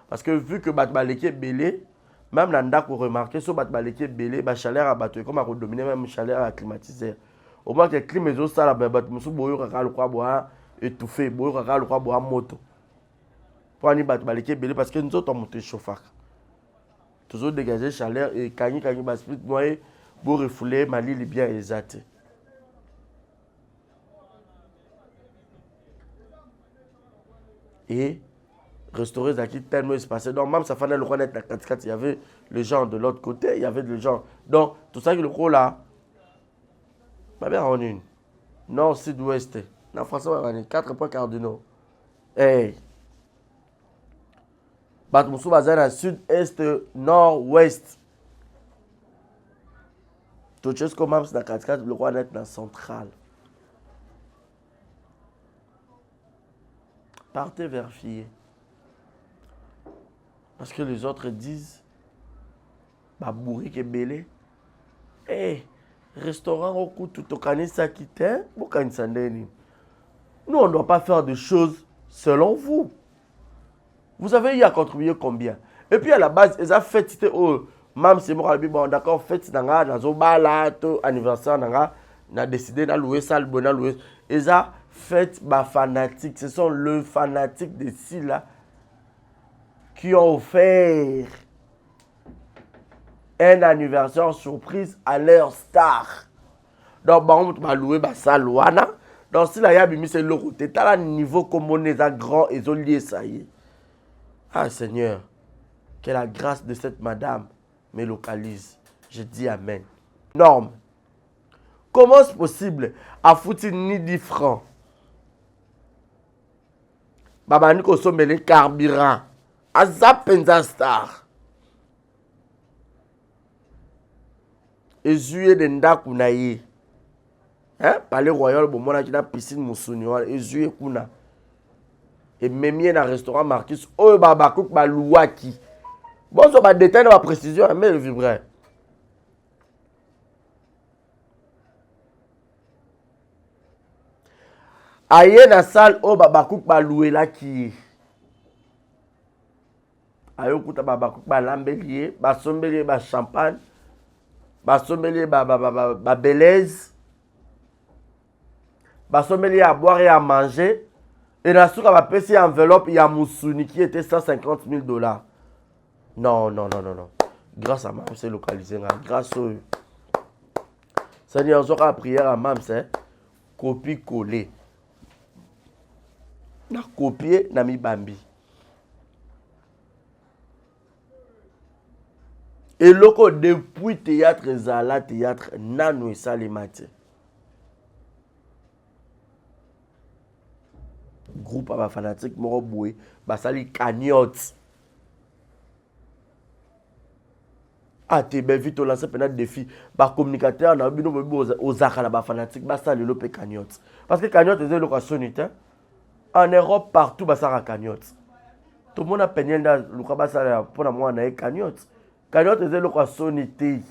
B: Parce que vu que Batbaleki est belé, même dans le vous remarquez, si Batbaleki est belé, le chaleur a battu, comme on a dominé même le chaleur à climatiser. Au moins que le climat est ça, Batmusu Boyo Kaka le croix boire étouffé, Boyo Kaka le croix boire moto. Pour aller Batbaleki est belé parce que nous autres on monte chauffard. Toujours dégager chaleur et Kani Basplit noyé. Pour refouler, Mali est bien exact. Et restaurer Zaki tellement espacé. Donc, même ça fallait le reconnaître la 4x4. Il y avait les gens de l'autre côté, il y avait les gens. Donc, tout ça, le gros là, bah bien, on une. Nord, sud, ouest. En français, on a 4 points cardinaux. Hey! Batmoussou Bazar, sud, est, nord, ouest. Tout chose comme dans 4x4, le roi est dans la centrale. Partez vérifier. Parce que les autres disent, bah bourri qui est belé. Eh, restaurant au coup, tout au canisa qui t'est, nous, on ne doit pas faire des choses selon vous. Vous avez eu à contribuer combien? Et puis à la base, ils ont fait, c'était même si moi bon d'accord fête dans zo bala to anniversaire on a décidé de louer salle bonne louer et ça fête ba fanatique, ce sont les fanatiques de ci là qui ont offert un anniversaire surprise à leur star. Donc bon on va louer ba salle wana. Donc si là y a bimi c'est le côté t'as un niveau comme on est grand et lié ça y est. Ah Seigneur, que la grâce de cette madame me localise. Je dis Amen. Norme. Comment est-ce possible à foutre ni 10 francs? Baba ni ko sombe le carburant. Azapenza star. Ezuye de ndaku na ye. Hein? Palais Royal, bon, moi, j'ai une piscine moussouni. Ezuye kuna. Et même dans le restaurant Marcus, oh, baba kouk ba louaki. Bon, ça va détailler ma précision, mais le vibrait. Aïe dans la salle, oh, babakouk ba loué là qui. Aïe, kouta babakouk ba lambelier, ba sombelier, ba champagne, ba sombelier, ba belaise, ba sombelier à boire et à manger. Et dans ce cas, ba petit enveloppe, il y a Moussouni qui était $150 000. Non. Grâce à Mam, c'est localisé. Grâce au Seigneur, on aura prière à Mam, c'est copie-coller. Na copier, na mi bambi. Et loco depuis théâtre, Zala, théâtre, nanou et salimate. Groupe à ma fanatique, moro boué, basali cagnotte. Ah, t'es bien vite, on lance un défi. Par communicateur, on a vu aux Zaka, la fanatique, basta le lopé cagnotte. Parce que cagnotte est une location, en Europe, partout, basta la cagnotte. Tout le monde a peigné dans le cabas pour moi na cagnotte. Cagnotte c'est le quoi sonité.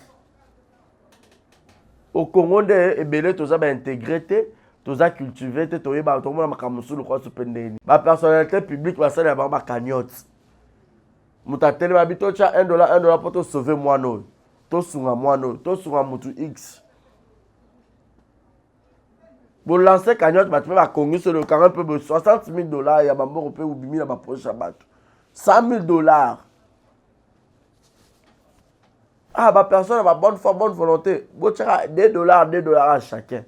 B: Au Congo de ebele tous a intégré tous a cultivé tout le monde a makamusu le quoi supendeni. Ba personnalité publique va ça ba cagnotte. Mutatele ba bito cha $1 pour te sauver moi no. To sunga moi no, to sunga mutu X. Pour lancer cagnotte, tu peux Congo sur le 40 peu $60 000, il y a un peu ou 10 000 dans poche $100 000. Ah, bah personne n'a bonne foi, bonne volonté. Bon, tu as $2 à chacun.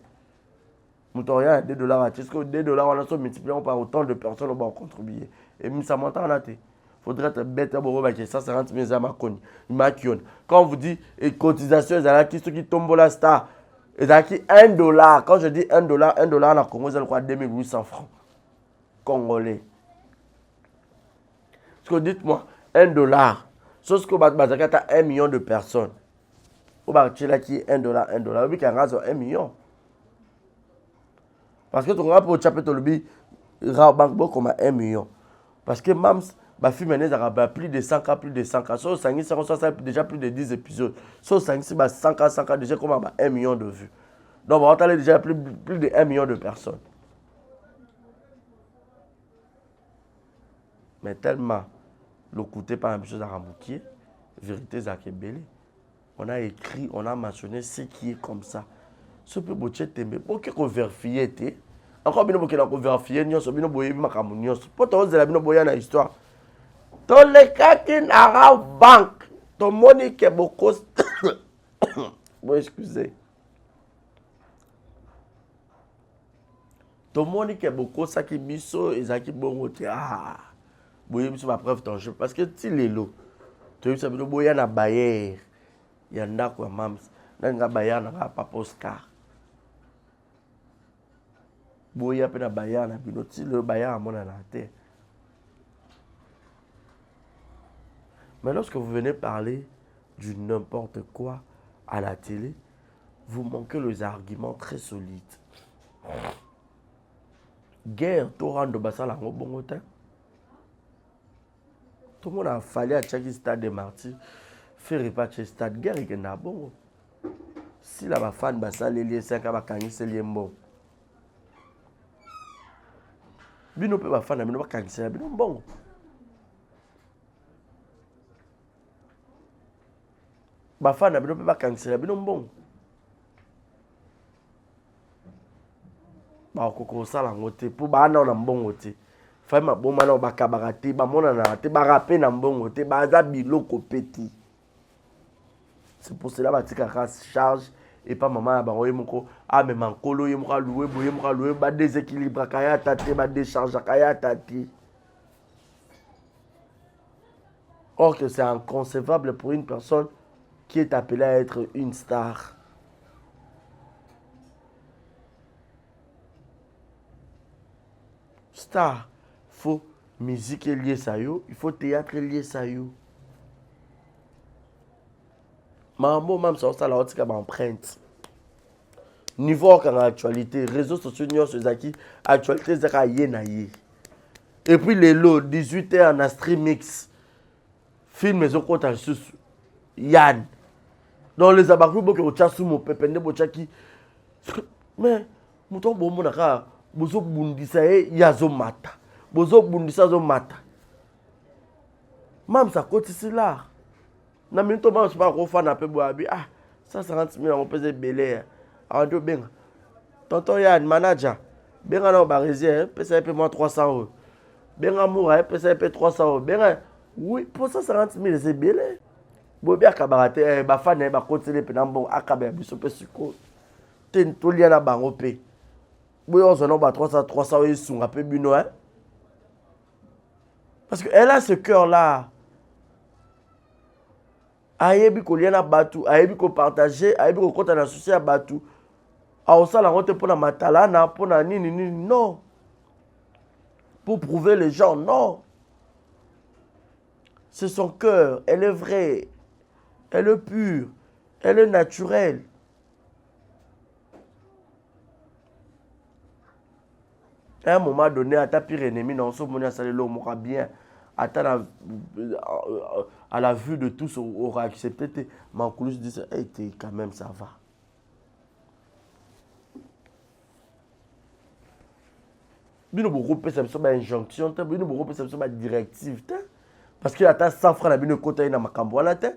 B: Mouton rien, $2 à parce que $2 on a sont multipliés par autant de personnes qui vont contribuer. Et même ça monte en athée. Faudrait être bête à boire avec 150 000 à Makion. Quand on vous dit et cotisation, ceux qui tombent la star. Et $1. Quand je dis $1, $1 en Congo, c'est quoi 2800 francs congolais. Parce que dites-moi, $1. Sauf que tu as 1 million de personnes. Ou tu as $1, $1. Oui, tu as 1 million. Parce que tu as pour chaper ton lobby, banque comme 1 million. Parce que Mams, ma fille menée a plus de 100 cas, plus de 100 cas. Sur 5 ça déjà plus de 10 épisodes. Sur 5 100 cas, déjà comme 1 million de vues. Donc, on va déjà plus de 1 million de personnes. Mais tellement, le côté par la chose à Ramoukier, vérité Zakebele, on a écrit, on a mentionné ce qui est comme ça. Ce peut être tembe, pour qu'on vérifie, encore bien qu'on vérifie, nous sommes boyé makamunios. Pour toi, vous avez bien boyé dans l'histoire. Dans les cas qui n'ara banque, ton monique est beaucoup. Bon, excusez. Ton monique est beaucoup, ça qui biso et ça qui bon. Ah, boyé biso ma preuve ton jeu. Parce que si les lots, tu sais, bien boyé na Bayer, il y en a quoi, mams. N'a Bayer n'a pas Oscar. Boyé a na Bayer na binoti le Bayer à mon terre. Mais lorsque vous venez parler du n'importe quoi à la télé, vous manquez les arguments très solides. Guerre, tout rend de Bassal en bon temps. Tout le monde a fallu à chaque stade de martyrs faire repartir stade guerre et n'a bon. Si la fan Bassal les liés 5 à Kangi c'est lié bon. Bino peut pas fan Bino pas Kangi c'est bino bon. Bafana bino pe ba kansela bino mbongo. Ba kokoko sala ngote po ba na mbongo te. Fa ma boma na ba kabaka ba mona na te ba rapé na mbongo te ba za biloko peti. C'est pour cela ba tika ka charge et pas maman ba oye moko a me mankolo ye moko louer ba déséquilibre kaya tate ba décharge kaya tate. Or que c'est inconcevable pour une personne qui est appelé à être une star. Star, il faut musique liée ça yo, il faut théâtre lié ça yo. Mambo même ça la haute empreinte. Niveau en actualité, réseaux sociaux n'y sont acquis, actualité zaka yena yé. Et puis les lots 18h en streamix. Film maison compte en sous Yann. Dans les abakou boke o chasu mo pepende bo chaki. Mais muto bombo naka bozo bundisa yazo mata. Bozo bundisa zo mata. Mam ça côté c'est là. Na minto ma pas ko fa na pe bo abi ah 150 000 on pèse belé. Ando benga. Tonton Yann manager. Benga na barésier pèse peu moins 300 €. Benga moura pèse peu 300 €. Benga oui pour 150 000 c'est belé. Bobia kabarate ba fan ba continuer pe nambo akabe biso pe suko ten tolia na bango pe boyo zono ba 300 esunga pe bino hein parce que elle a ce cœur là ayebi ko liana batu ayebi ko partager ayebi ko kota na souci ya batu a osala ngote pona matala na pona nini non pour prouver les gens non c'est son cœur elle est vraie. Elle est pure, elle est naturelle. À un moment donné, à ta pire ennemi, non, ce monde a salé l'homme bien. attends, à la vue de tous, aura accepté. Mankoulou dit, hey, quand même, ça va. Bino beaucoup ça me injonction, bino beaucoup ça me directive, parce que attend 100 francs na bino côté na makambo la te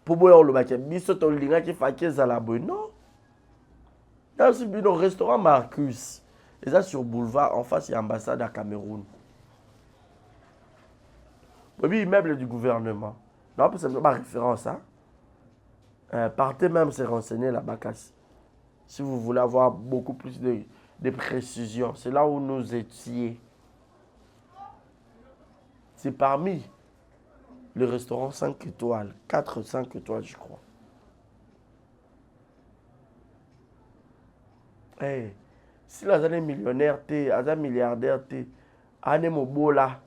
B: pour boya lo bakia biso to linga ki fakie za la boy non. Là c'est bino restaurant Marcus. Et ça sur boulevard en face il y a ambassade à Cameroun. Oui, immeuble du gouvernement. Non, c'est ma référence hein. Partez même se renseigner là-bas si vous voulez avoir beaucoup plus de précisions. C'est là où nous étions. C'est parmi le restaurant 5 étoiles. 4 5 étoiles, je crois. Hey, si la zone millionnaire, un milliardaire, un mobola,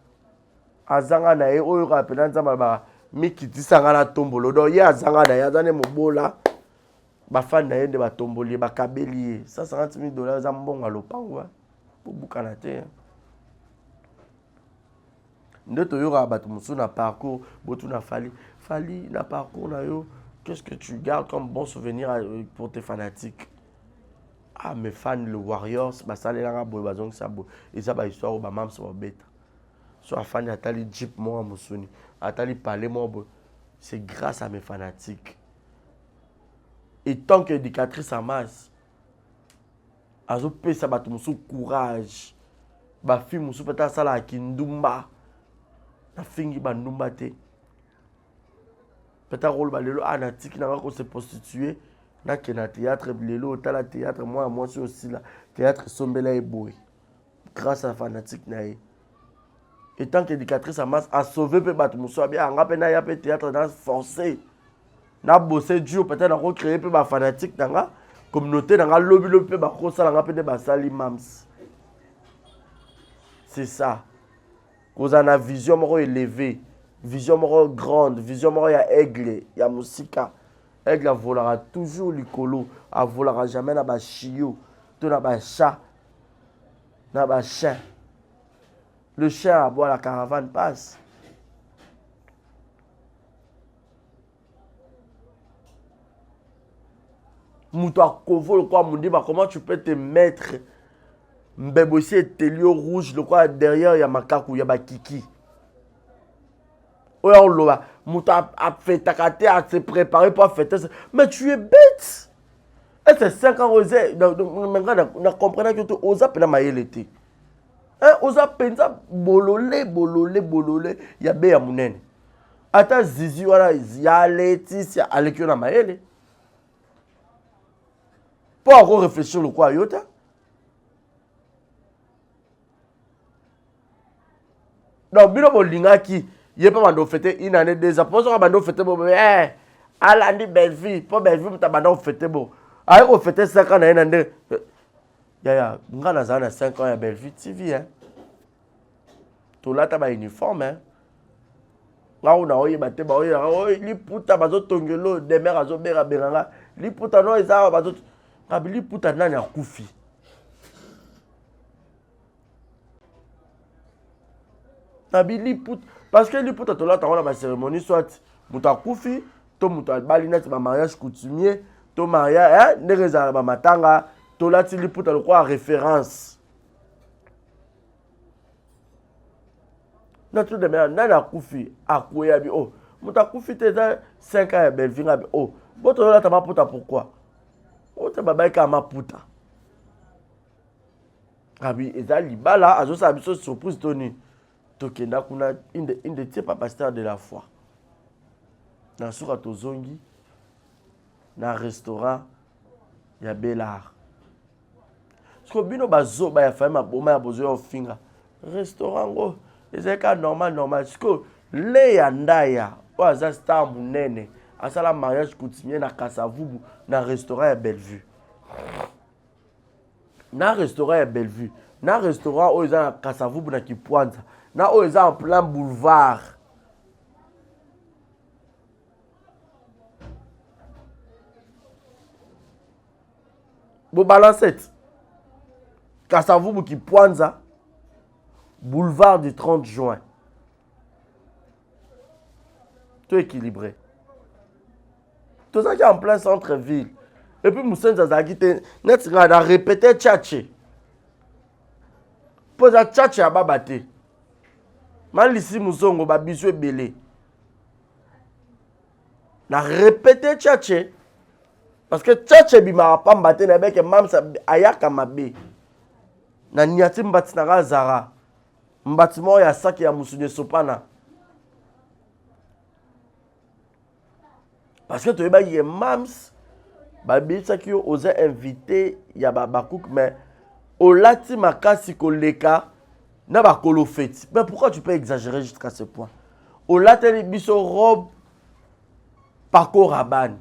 B: azanga na ye oyo rapena nzamba ba mikiti sanga na tombolo do ye azanga na ye azane mobola. Bafan na yende batomboli bakabeli $150,000 za mbongo lopango pour bukana te ndeto yo ka bato musu na parcours botu na fali na parcours na yo qu'est-ce que tu gardes comme bon souvenir pour tes fanatiques? Ah mes fans le Warriors basalela nga boy bazong sa boy eza ba histoire ba mams ba beta so fan atali jeep mo musuni atali palais mo boy c'est grâce à mes fanatiques. Et tant qu'éducatrice en masse, azo pesa bato musu courage. Ba fi musu peta sala kindumba. Na fingi ba ndumba te. Peta rôle ba lelo anatiki na ko se prostituer na kena théâtre lelo tala théâtre moi c'est aussi là théâtre sombela eboy. Grâce à fanatique na ye. Et tant qu'éducatrice en masse a sauvé pe bato musu bien anga pe na ya pe théâtre dans forcé. Na bossé dur peut-être na recréer peu ba fanatique dans communauté dans lobby peu ba ko sala nga pe de ba sali mams. C'est ça. Cause ana vision moko élevée, vision moko grande, vision moko ya aigle, ya musika. Aigle a volera toujours likolo, a volera jamais na ba chio, to na ba chat, na ba chien. Le chien aboie la caravane passe. Comment tu peux te mettre Mbebosi et Telio rouge, le quoi derrière il y a Makaku, il y a Kiki. Ouais, on l'a. Mouta a fait ta carte à se préparer pour fêter. Mais tu es bête. Et c'est 5 ans osé. On a compris que tu oses peine à mailler l'été. Hein, osa penza bololé. Il y a béa mounen. Ata zizi wala yale tisi alekyo na maille. Pour encore réfléchir le quoi yota. Donc bino bolinga qui yé pas mando fêter une année déjà pour ça mando fêter bon alandi belle vie pour belle vie mta mando fêter bon ayi ko fêter 5 ans na une année ya ngana za na 5 ans ya belle vie TV hein to lata ba uniforme hein nga una oye bate ba oye li puta bazo tongelo demer azo bera beranga li puta no eza bazo kabili puta nani akufi. Nabili puta parce que li puta tola ta la cérémonie soit muta kufi to muta balina ba mariage coutumier to mariage ne rezala ba matanga tola ti li puta le quoi référence. Na tout de même nana kufi akoya bi oh muta kufi te za 5 ans belle vie ngabi oh boto la ta ma puta pourquoi? O te baba ka ma puta. Abi ezali bala azo sa biso surprise toni. Tokenda kuna inde tie pas pasteur de la foi. Na suka tozongi na restaurant ya Belard. Sko bino bazo ba ya fama boma ya bozo yo finga. Restaurant go ezeka normal. Sko le ya ndaya o aza star munene. Asala mariage coutumier na Kasavubu na restaurant ya Bellevue. Na restaurant ya Bellevue. Na restaurant où ils ont Kasavubu na Kipwanza. Na où ils ont en plein boulevard. Bon balancette. Kasavubu Kipwanza. Boulevard du 30 juin. tout équilibré. Tout ça qui est en plein centre-ville. Et puis, Moussen Zazaki, net a répété tchatché. Pose à tchatché à babate. Mal ici, Moussongo, babisou et belé. Na répété tchatché. Parce que tchatché bima pas mbate na beke mamsa ayaka mabe. Na niati mbati na zara. Mbati mo ya saki ya Moussoune Sopana. Parce que tu vois, il y a Mams, Babi Saki osait inviter Yababakouk, mais au lati makasi koleka, n'a pas kolo fait. Mais pourquoi tu peux exagérer jusqu'à ce point? Au lati biso robe, Paco Rabanne.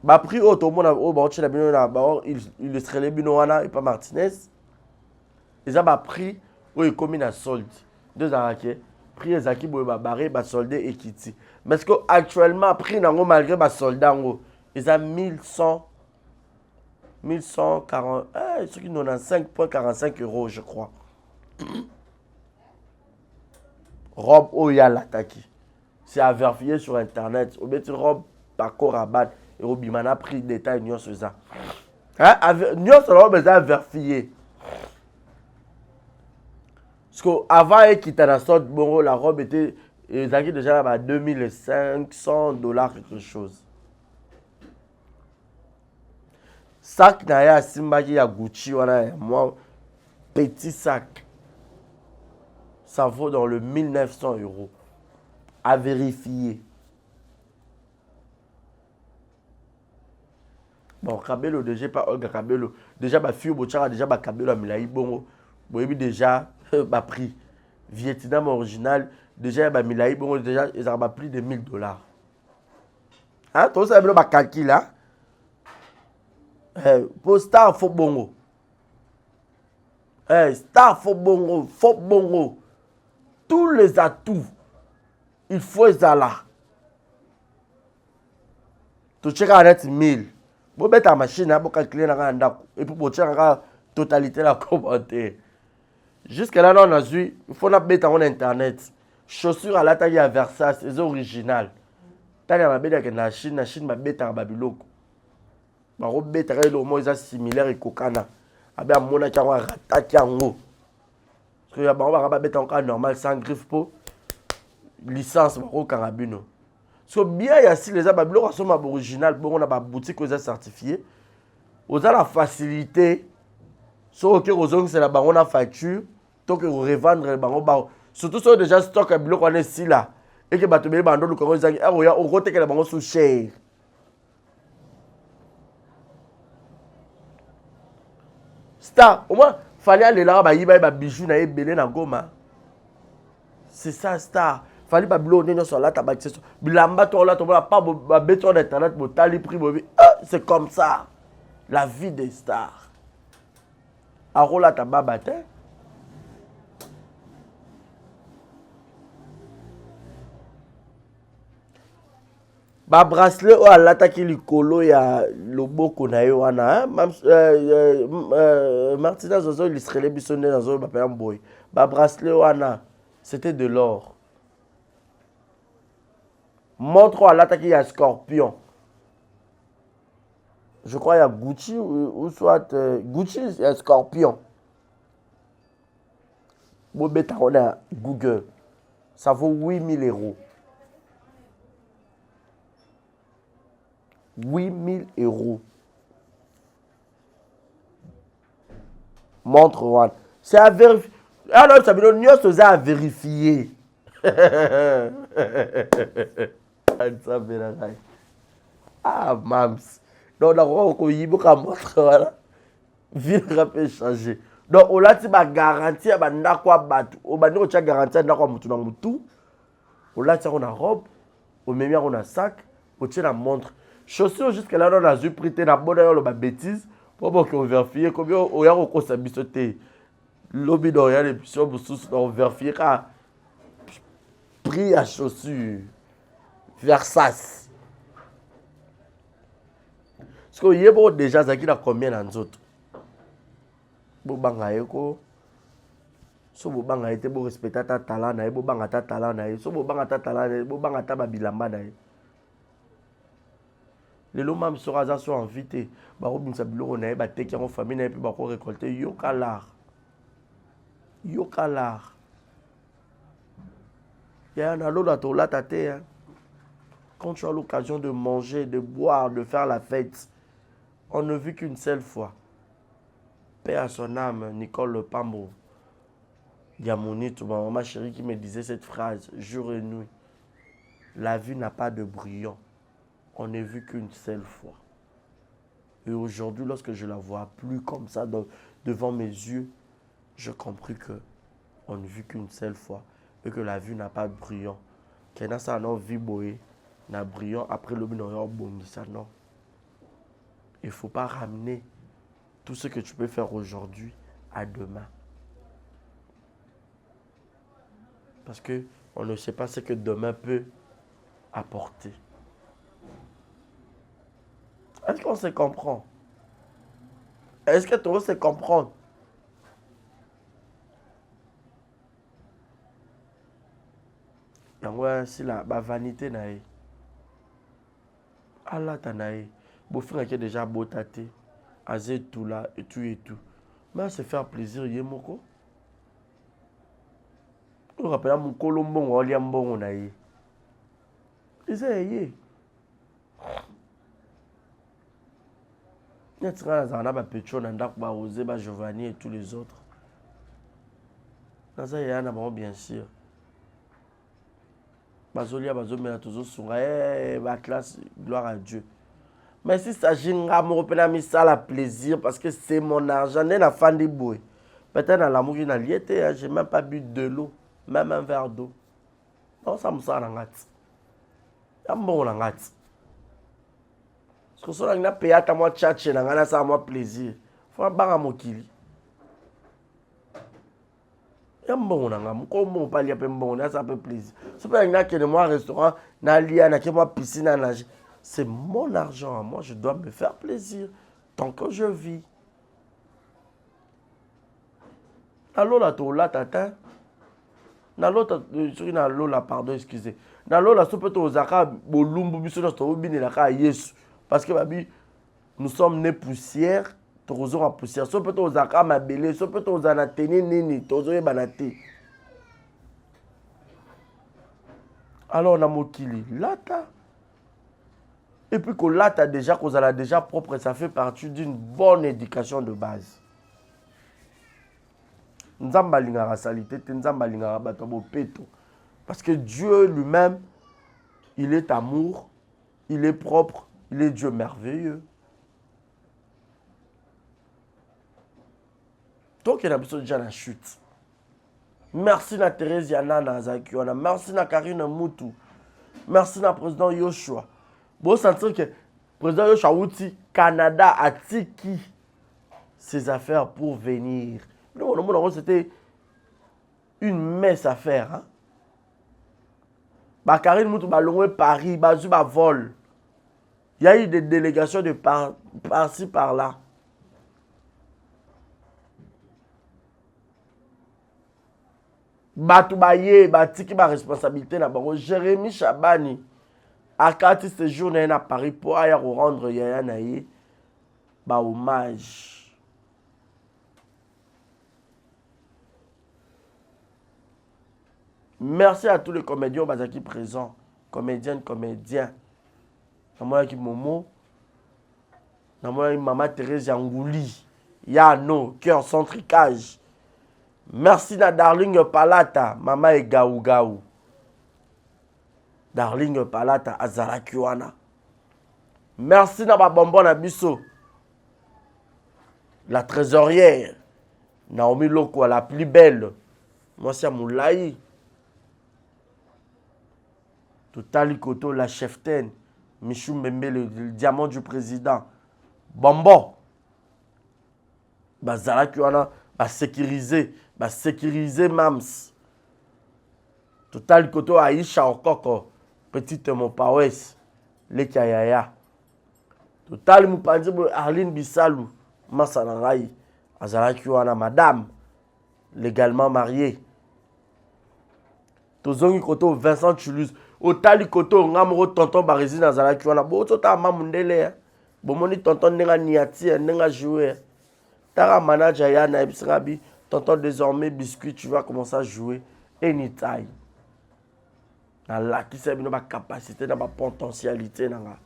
B: Bah pris auto monde au bord la bino na bah il serait les binoana et pas Martinez. Ils ont pris où il commis la solde. Deux araké. Prix les acquis pour barrer ba soldé et kiti. Mais ce que actuellement prix nango malgré ba soldat ngo, ils ont 1140 ce qui nous 5,45 € je crois. Robe Oya l'attaque. C'est à vérifier sur internet. Ou bien une robe Paco Rabanne et au bimana prix détail nyon sur ça. Hein, nyon sur robe à vérifier. Parce qu'avant qu'il était dans sorte, bon, la robe était déjà à 2500 $ quelque chose. Sac n'a Simba qui a Gucci, voilà, moi, petit sac. Ça vaut dans le 1900 €. À vérifier. Bon, Kabelo, déjà, pas Olga Kabelo. Déjà, ma fille, déjà, ma Kabelo, a mis bon, déjà, ma prix. Vietnam original, déjà, ma Milaï, bon, déjà, ils ont plus de 1000 $. Hein, tout ça, ma calcul là. Pour Star, faut bongo. Star, faut bongo, faut bongo. Tous les atouts, il faut ça là. Tu checkes à net 1000. Bon, ben ta machine, hein, pour calculer et puis pour checker la totalité de la commentaire. Jusqu'à là, on a vu, il faut mettre en internet. Chaussures à la taille à Versace, c'est original. Taille à la Chine m'a bête à Babiloko. Ma robe bête à le mot est similaire et kokana. Abé à mon accord rataki en haut. Parce que y a pas bête en cas normal sans griffe pour licence au carabino. So bien il y a si les Babiloko sont original, bon on a pas boutique aux certifié. Aux la facilité. So que aux c'est la baron a facture. Donc revendre le bango surtout sur déjà stock à bilo qu'on est ici là et que bateau bando le congo zangi ah oya au côté que le bango sous cher. Star au moins fallait aller là ba yiba ba bijou na ebele na Goma. C'est ça Star. Fallait ba bilo on sur là tabac c'est bilamba to là to pas ba béton d'internet bo tali prix bo c'est comme ça la vie des stars. Arola tababate. Ba bracelet o alataki likolo ya loboko na yo wana Martina Zozo il serait les bisonné dans zo ba boy. Ba bracelet wana c'était de l'or. Montre alataki ya Scorpion. Je crois il y a Gucci ou soit Gucci et Scorpion. Bon bêta on a Google. Ça vaut 8000 €. 8000 €. Montre one. C'est à vérifier. Alors, ça veut dire que c'est à vérifier. Ah, mams. Donc, on a montre, voilà. Ville peut changer. Donc, on a garanti à quoi battre. On a garanti à quoi mutu. On a une robe. On met un sac. On tient la montre. Chaussures jusqu'à là, on a dû prêter la bonne bêtise pour qu'on vérifie combien on a recours à bisoter. Lobby d'Orient et puis on vérifie qu'à prix à chaussures Versace. Parce que y a bon déjà ça qui a combien dans autres. Bon bangaeko so bobanga été bo respecter ta talent na ye bobanga ta talent na ye so bobanga ta talent na ye bobanga ta babilamba na ye lelo mam sera za so invité ba robinsa biloko na ye ba teki en famille na ye puis ba ko récolter yokalar ya na lola to la tate hein. Quand tu as l'occasion de manger, de boire, de faire la fête, on ne vit qu'une seule fois. Paix à son âme, Nicole Pambo. Yamoni, ma maman chérie qui me disait cette phrase, jour et nuit. La vie n'a pas de brillant. On n'est vu qu'une seule fois. Et aujourd'hui, lorsque je la vois plus comme ça devant mes yeux, j'ai compris que on ne vit qu'une seule fois et que la vie n'a pas de brillant. Qu'il y a ça non viboé, n'a brillant après le binoyo bongi ça non. Il ne faut pas ramener tout ce que tu peux faire aujourd'hui à demain. Parce que on ne sait pas ce que demain peut apporter. Est-ce qu'on se comprend? Est-ce que tu veux se comprendre? Si la vanité na ye. Allah tanaye. Beau frère qui est déjà beau tate. Azé tout là et tout et tout. Mais se faire plaisir yemoko. On rappelle mon colombo on liambon na ye. Iseye. Il y a des gens qui ont Petro, Osé, Giovanni et tous les autres. Dans ça, il y en a bien sûr. Bazolia, Bazomela, toujours sur la classe, gloire à Dieu. Mais si ça s'agit de ça la plaisir, parce que c'est mon argent, je suis fan de boy. Peut-être dans l'amour, je n'ai même pas bu de l'eau, même un verre d'eau. Non, ça me sert à l'angat. Ça me bon l'angat. Parce que si on a payé à moi tchatché, on a ça moi plaisir. Il faut un bar à mon kili. Il y a un bon on comme on parle un bon ça fait plaisir. C'est pas un que de moi restaurant, na lia na que moi piscine à nager. C'est mon argent à moi, je dois me faire plaisir tant que je vis. Allô la to la tata. Na l'autre sur na lola pardon excusez. Na lola so peut ozaka bolumbu biso na to binela ka Yesu. Parce que babi, nous sommes nés poussière, nous en poussière. Si on peut aux akam à belé, si on peut aux anateni nini, tozo e banate. Alors on a mokili lata. Et puis que lata déjà, qu'on a déjà propre, ça fait partie d'une bonne éducation de base. Nzamba lingara salité, nzamba lingara batobo peto. Parce que Dieu lui-même, il est amour, il est propre. Il est Dieu merveilleux. Donc, il y a besoin déjà la chute. Merci à Thérèse Yana Nazakiwana. Merci à Karine Moutou. Merci à président Yoshua. Bon, sentir que président Yoshua Outi, Canada a tiki ses affaires pour venir. Nous, c'était une messe à faire. Hein? Bah, Karine Moutou, bah, loin Paris, bah, bah, vol. Il y a eu des délégations de par-ci, par-là. Batoubaye, Batiki, ma responsabilité, Jérémy Chabani, à 4 séjours à Paris pour aller rendre Yaya Naye, hommage. Merci à tous les comédiens Bazaki présents, comédiennes, comédiens. Namona ki Momo, namona maman Thérèse Yangouli, Yano, cœur centricage. Merci à Darling Palata, maman et Gaou Gaou. Darling Palata, Azara Kiwana. Merci à Babombo Nabiso, la trésorière, Naomi Loko, la plus belle. Moi c'est Moulaï. Totali Koto, la cheftaine. Michou Mbembe, le diamant du président. Bombo. Bazala Kiwana, sécuriser Mams. Total Koto Aïcha Okoko, petite mon Pawes, le Kayaya. Total Moupanzi Arline Bissalou, Massanaraï, Azala Kiwana, madame. légalement marié. Tozongi koto Vincent Chulus. Otali koto ngamoro tonton Barisi nazala kiwana. Bo tota mamundele. Bomoni tonton nenga niati nenga jouer. Tara manager yana ebisrabi tonton désormais biscuit tu vas commencer à jouer anytime. Na la qui c'est ma capacité na ma potentialité nanga.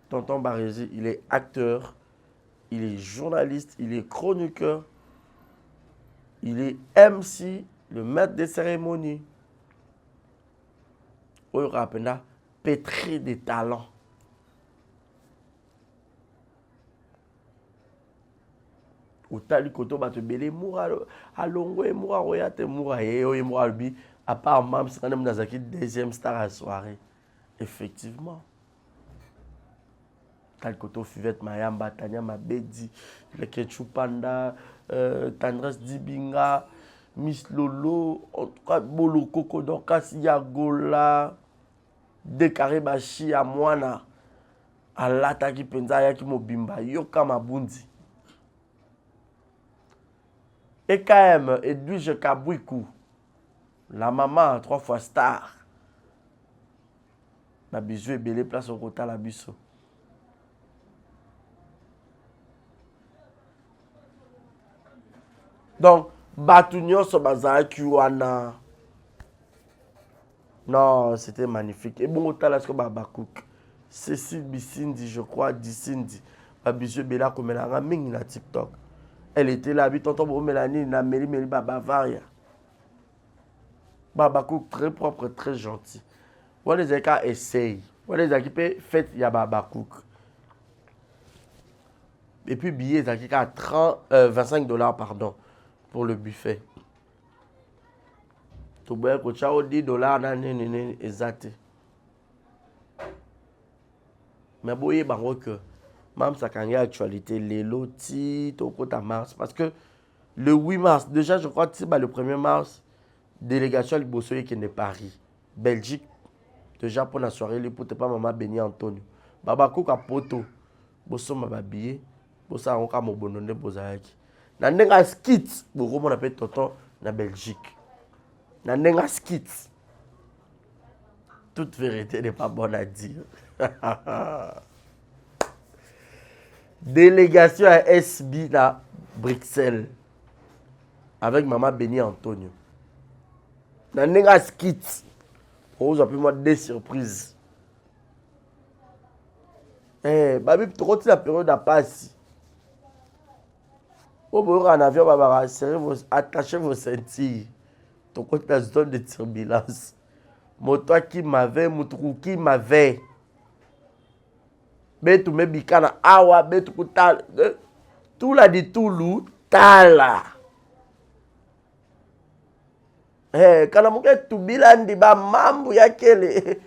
B: Tonton Barisi, il est acteur, il est journaliste, il est chroniqueur, il est MC, le maître des cérémonies. Oyo rapena pétri de talents. Otali koto bato belé moura alongo et moura royate moura et moura bi à part mam c'est quand même nazaki deuxième star à la soirée. Effectivement. Kalkoto Fivette Mayamba, Tania Mabedi, le Ketchupanda, Tendresse Dibinga, Miss Lolo, en tout cas, Bolo Koko Dorcas Yagola, Dekare Bashi Amwana, Alata qui penza Yaki Mobimba, Yoka Mabundi. EKM, Edwige Kabouikou, la maman 3 fois star. Ma bisou est belé place au Rota la biso. Donc, Batunion Sobazaki Wana. Non, c'était magnifique. Et bon, autant là, ce que Babakouk. Cécile Bissindi, je crois, Dissindi. Babisio Bella, comme elle a ramené na TikTok. Elle était là, tonton Mélanie, na Méli Bavaria. Babakouk, très propre, très gentil. On les a qu'à essayer. On les a qui fait, il y a Babakouk. Et puis, billet, il y a qu'à $25, pardon. Pour le buffet. Tu vois que tu as $10 exact. Mais bon, il y a que même ça quand il y a actualité les lotis au côté mars parce que le 8 mars déjà je crois que c'est le 1er mars délégation du Bossoye qui est Paris Belgique déjà pour la soirée les pour pas maman Béni Antonio baba koka poto bosso m'a billet bossa on ka mo bonone bozaki. Na nenga skit, beaucoup on appelle tonton na Belgique. Na nenga skit. Toute vérité n'est pas bonne à dire. Délégation à SB à Bruxelles avec maman Béni Antonio. Na nenga skit. Vous appelez moi des surprises. Eh, babi tu continues la période à passer. En avion, attachez vos ceintures. Ton côté la zone de turbulence. Moto qui m'avait, moutrou qui m'avait. Betu me bikana awa, betu kutal. Tout la dit tout lou, tala. Eh, quand on a tout bilan di ba mambu ya kele.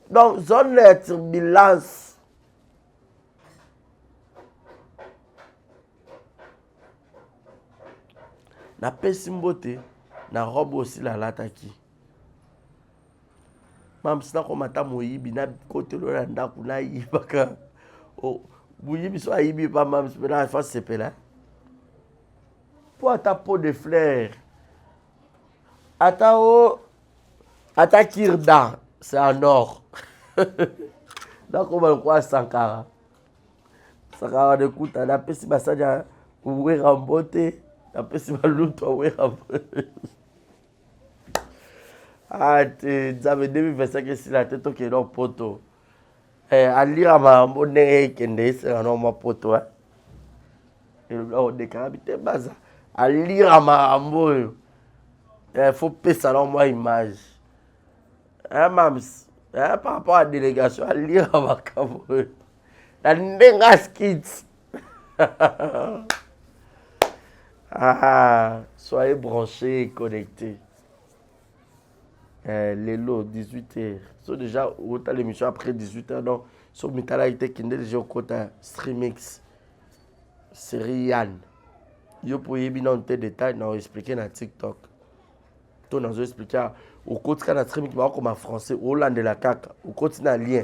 B: Donc zone de turbulence. Na pesi mbote na robe aussi la lataki. Mam sina ko mata moyibi na côté lo na ndaku na yibaka. Oh, moyibi so ayibi pa mam spena fa sepela. Pour ta peau de fleur. Ata kirda, c'est en or. Donc on va le croire Sankara. Sankara de kuta na pesi basaja ouwe rambote. Après, si je suis allé ah, tu avais 2025 que si la tête qui est dans le poteau. À lire ma monnaie qui est dans mon poteau. Et là, on décale, c'est bas. À lire ma monnaie. Il faut payer ça dans ma image. Mams, par rapport à la délégation, à lire ma caméra. La nenga skits. Ah, soyez branchés et connectés. Les lots, 18h. So déjà, où t'as l'émission après 18h, donc, sur Mitalaïté qui est déjà au côté Streamix, série Yann. Yo pour y bien des détails, nous expliquer dans TikTok. Tout nous expliquer au côté de Streamix, comme en français, au Hollande de la caca, au côté d'un lien.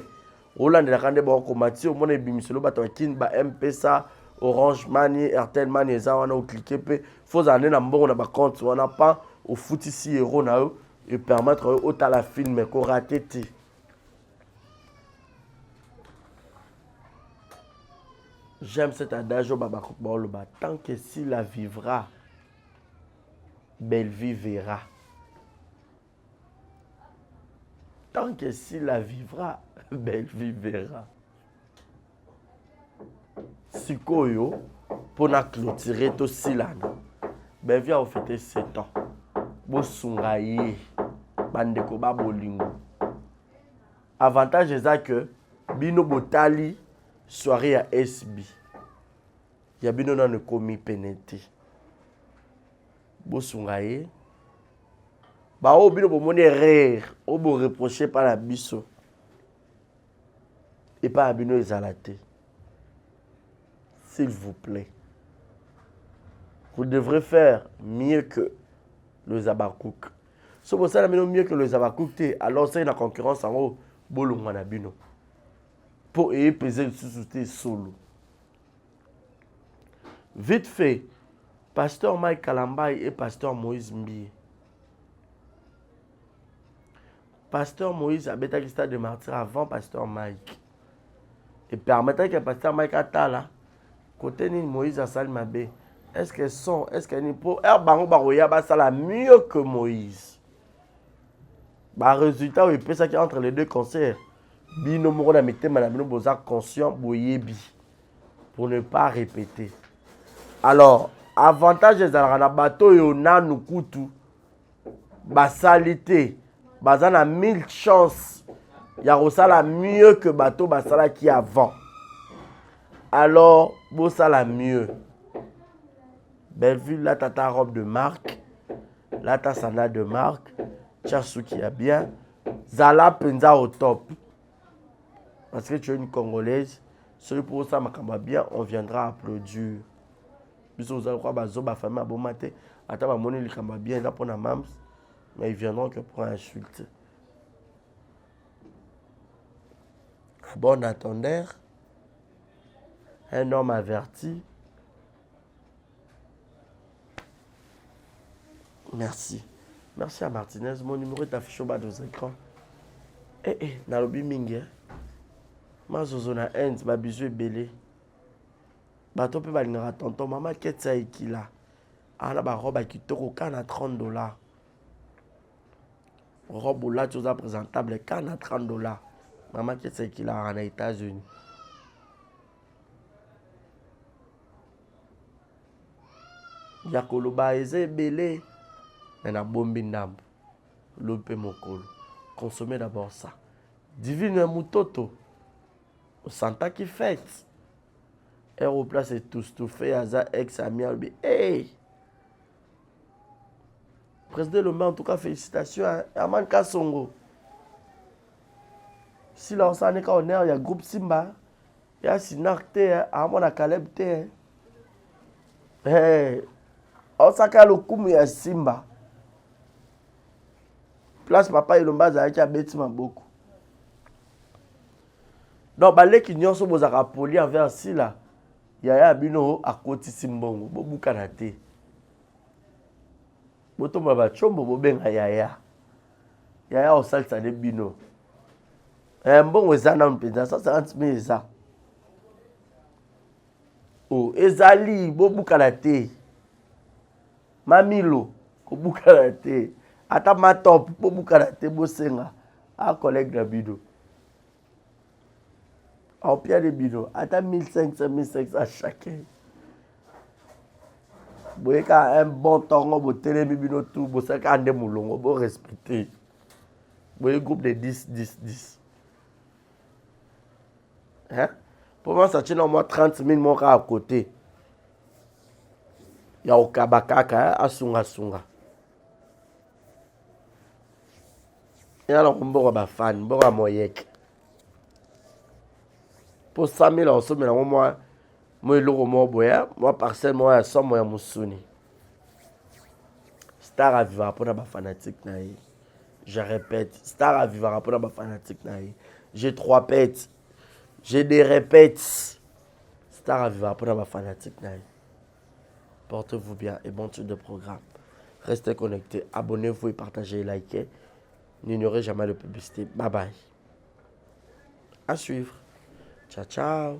B: Au Hollande de la caca, comme Mathieu, au monde est bimisolo, bato kin, ba MP ça. Orange Money, Airtel Money, ça on a cliqué pe faut aller na mbongo na ba compte on n'a pas au foot ici euro na eux et permettre au ta la film ko raté ti. J'aime cet adage au baba le ba tant que si la vivra belle vie verra. Tant que si la vivra belle vie verra. Sikoyo pour na clôturer to silana. Ben vient au fêter 7 ans. Bo sungaye bandeko ba bolingo. Avantage est que bino botali soirée à SB. Ya bino na ne komi penete. Bo sungaye ba o bino bo moni rire, o bo reprocher par la biso. Et pas bino ezalate. S'il vous plaît. Vous devrez faire mieux que le Zabakouk. Si vous savez mieux que le Zabakouk, alors c'est une concurrence en haut. Bolonganabino. Pour y peser le sous-souté solo. Vite fait, Pasteur Mike Kalambay et Pasteur Moïse Mbie. Pasteur Moïse a bêta qui stade de martyr avant Pasteur Mike. Et permettant que Pasteur Mike attala. Côté ni Moïse a sali mabe. Est-ce qu'elles sont, est-ce qu'elles n'y pour Bango Baroya ça la mieux que Moïse. Bah résultat il peut ça qui entre les deux concerts. Bino moko na mette manabino boza conscient boyebi pour ne pas répéter. Alors avantage des na bateau yo na nukutu basalité bazana 1000 chances ya rosala mieux que bateau basala qui avant. Alors bosala mieux. Belleville, là, t'as ta robe de marque. Là, t'as sandale de marque. Tchassou qui est bien. Zala Penza au top. Parce que tu es une Congolaise. Celui pour ça, ma bien, on viendra applaudir. Puis vous allez croire, bazo, ma famille, bon matin. Attends, ma monnaie, il bien, là, pour la mams. Mais ils viendront que pour insulter. Bon attendeur. Un homme averti. Merci. Merci à Martinez. Mon numéro est affiché au bas de vos écrans. Nalobi mingi. Ma zozo na end, ma bisou est belé. Bato pe balingara tonton. Maman ketsa ikila. Ana ba robe qui toko kana $30. Robe là, tu as présentable kana $30. Maman ketsa ikila en États-Unis. Yakoloba eze belé. Mais na bombi ndambo. Lope mokolo. Consommez d'abord ça. Divine Mutoto. Au Santa qui fête. Aéroplace est tout fait. Aza ex-ami. Hey! Président Lomba, en tout cas, félicitations à Aman Kassongo. Si là, on s'en est quand on est, il y a groupe Simba. Il y a Sinak, Amon a Caleb. Hey! On s'en a le coup, il y a Simba. Place papa et l'omba za qui a bêti beaucoup. Donc balé qui nyon so bozaka poli envers si là. Yaya bino à côté simbongo bobu kanate. Boto ba chombo bobenga yaya. Yaya o salsa de bino. Mbongo ezana mpenza 150,000 eza. Oh ezali bobu kanate. Mamilo ko bukanate. Ata ma top pour bukarate bosenga a collègue de bido. Au pied de bido, ata 1500 1600 chacun. Boyeka un bon tongo bo telemi bino tout bo saka ande mulongo bo respecter. Boye groupe de 10. Hein? Pour moi ça tient au moins 30,000 mon à côté. Ya okabakaka asunga. Alors, on va fan, on va moyek. Pour 100 000 euros, moi, moi, parcelle, moi, 100 moi, Moussuni. Star à vivre pour la fanatique. Je répète, star à vivre pour la fanatique. J'ai 3 pets. J'ai des répètes. Star Aviva pour ma fanatique. Portez-vous bien et bon tour de programme. Restez connectés, abonnez-vous et partagez et likez. N'ignorez jamais la publicité. Bye bye. À suivre. Ciao, ciao.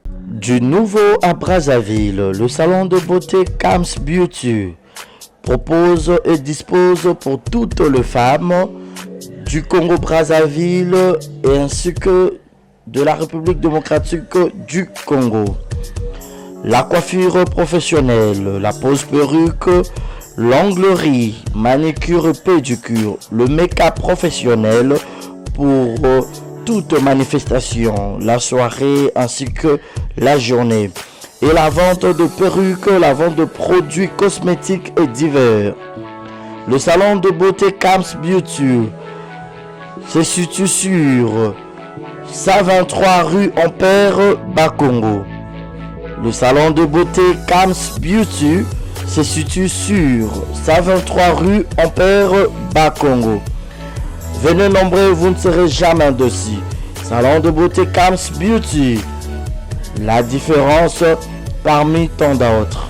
C: Du nouveau à Brazzaville, le salon de beauté Kams Beauty propose et dispose pour toutes les femmes du Congo-Brazzaville et ainsi que de la République démocratique du Congo. La coiffure professionnelle, la pose perruque, l'onglerie, manicure et pédicure, le make-up professionnel pour toute manifestation, la soirée ainsi que la journée. Et la vente de perruques, la vente de produits cosmétiques et divers. Le salon de beauté Kams Beauty se situe sur 123 rue Ampère Bakongo. Le salon de beauté Kams Beauty se situe sur 123 rue Ampère Bakongo. Venez nombreux, vous ne serez jamais dessus. Salon de beauté Kams Beauty. La différence parmi tant d'autres.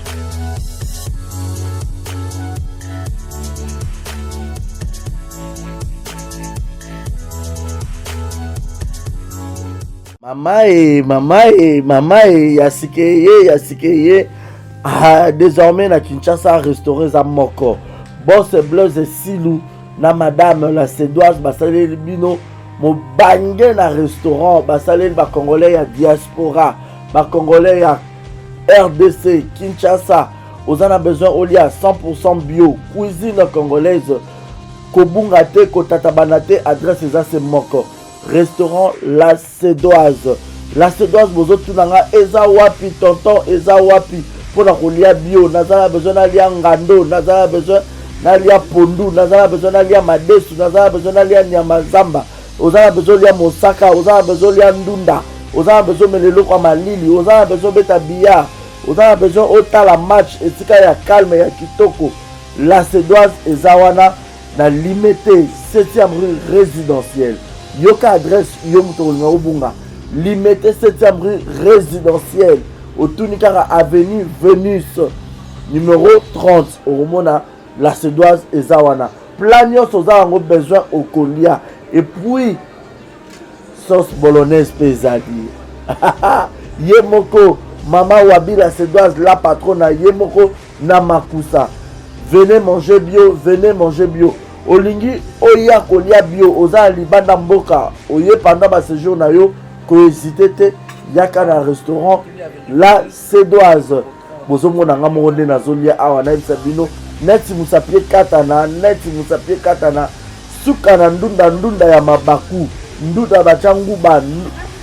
B: Mama yasikeye. Ah, désormais na Kinshasa restauré za moko. Boss Blaise Silou na madame la Sédoise basaleli bino mo bange na restaurant basaleli ba congolais ya diaspora, ba congolais ya RDC Kinshasa. Ozana besoin olia 100% bio, cuisine congolaise. Kobunga te kotata banate adresse za se moko. Restaurant La Sédoise. La Sédoise bozo tunanga eza wapi tonton eza wapi pour la kolia bio, nazala besoin d'alia ngando, nazala besoin d'alia pondu, nazala besoin d'alia madesu, nazala besoin d'alia nyamazamba, ozala besoin d'alia mosaka, ozala besoin d'alia ndunda, ozala besoin melelo kwa malili, ozala besoin beta billard, ozala besoin otala match etika ya calme ya kitoko. La Sédoise ezawana na limité 7e rue résidentielle. Yoka adresse yomuto ngobunga. Limité 7e rue résidentielle. Au Tunikara avenue Vénus numéro 30 au Romona La Sédoise et Zawana. Planios aux avons besoin au colia et puis sauce bolognaise pesadi. Yemoko Mama Wabi La Sédoise la patronne Yemoko Namakusa. Venez manger bio, venez manger bio. Olingi oya kolia bio oza libanda mboka oye pendant ba séjour na yo ko hésiter yaka na restaurant La Sédoise. Bozo mona nga monde na zolia awa na bino neti musapie katana suka na ndunda ya mabaku ndunda bachangu ba.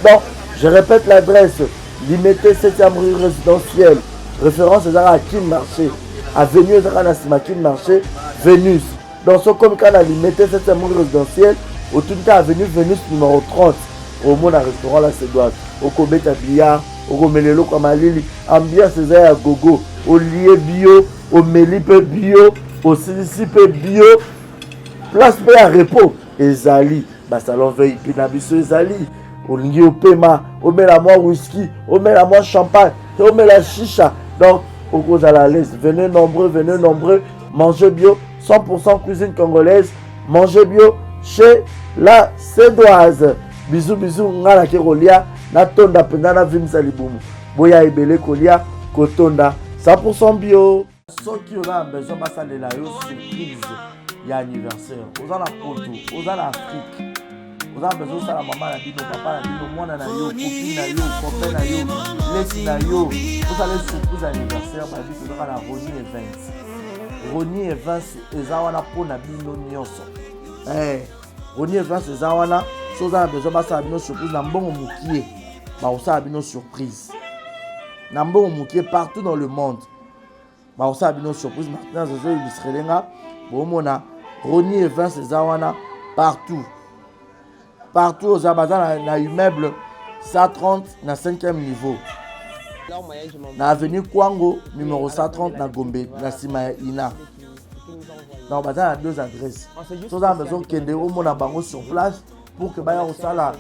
B: Bon, je répète l'adresse. Limité 7e rue résidentielle. Référence à Kin Marché. Avenue Ezaka Kin Marché, Vénus. Dans ce comme quand la limité 7e rue résidentielle, au tout cas avenue Vénus numéro 30. Au monde à restaurant La Sédoise. Au Kobeta Billard, au Romelelo Kamalili, ambiance à gogo, au lié bio, au Melipe bio, au Silicipe bio, place P à repos, Ezali, salon veille, Pinabiso Ezali, au lié au Pema, au Mélamois whisky, au Mélamois champagne, au Mélamois chicha. Donc, au cause à la laisse, venez nombreux, mangez bio, 100% cuisine congolaise, mangez bio chez La Sédoise. Bisous, ngala ke kolia, na tonda penda na vimsa libumu. Boya ebele kolia, kotonda, 100% bio. Ceux qui ont besoin de passer la surprise, il y a anniversaire. Aux en Poto, aux en Afrique. Aux en besoin de la maman, la bino, papa, la bino, moi, na yo, copine, na yo, copain, na yo, laisse na yo. Vous allez surprise anniversaire, ma vie, vous aurez la Ronnie Events. Ronnie Events, ezawana po na bino nyonso. Ronnie Events, ezawana. Si vous avez besoin de une surprise, vous avez une surprise. Partout dans le monde. Vous avez une surprise. Maintenant, vous avez Ronnie Evans et Zawana partout. Partout aux Amazons, il y a un immeuble 130 na 5e niveau. Na avenue Kwango, numéro 130 na Gombe, na Sima Ina. Donc, il y a 2 adresses. Si vous avez besoin de Kende, vous avez sur place. pour que baya osala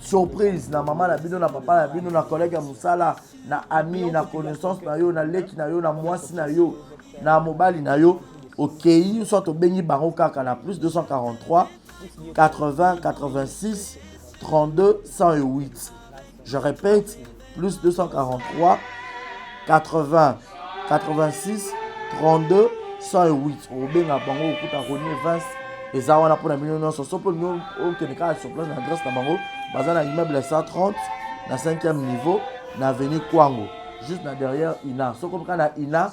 B: surprise na maman na bino na papa na bino na collègue ya musala na ami na connaissance na yo na leki na yo na mwasi na yo na mobali na yo okei soit obengi bango kaka na plus 243 80 86 32 108. Je répète, plus 243 80 86 32 108. Obenga bango okuta Ronier Vince eza wana pour na bino nyonso sopo nyo okeneka sur place na adresse na bango baza na immeuble 130 na 5e niveau na avenue Kwango juste na derrière Ina. Soko ka na Ina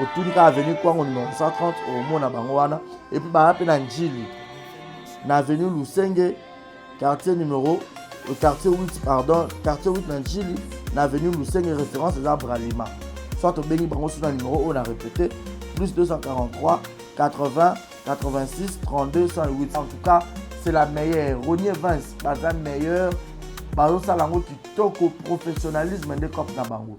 B: otuni ka avenue Kwango numéro 130 au mona bango wana et puis ba pe na Njili na avenue Lusenge quartier 8 pardon, quartier 8 na Njili na avenue Lusenge référence des arbres Bralima. Soit au béni bango sur le numéro on a répété plus 243 80 86 32 108. En tout cas, c'est la meilleure. Ronier Vince, la meilleure. Bazo salango qui toque au professionnalisme des copes na bango.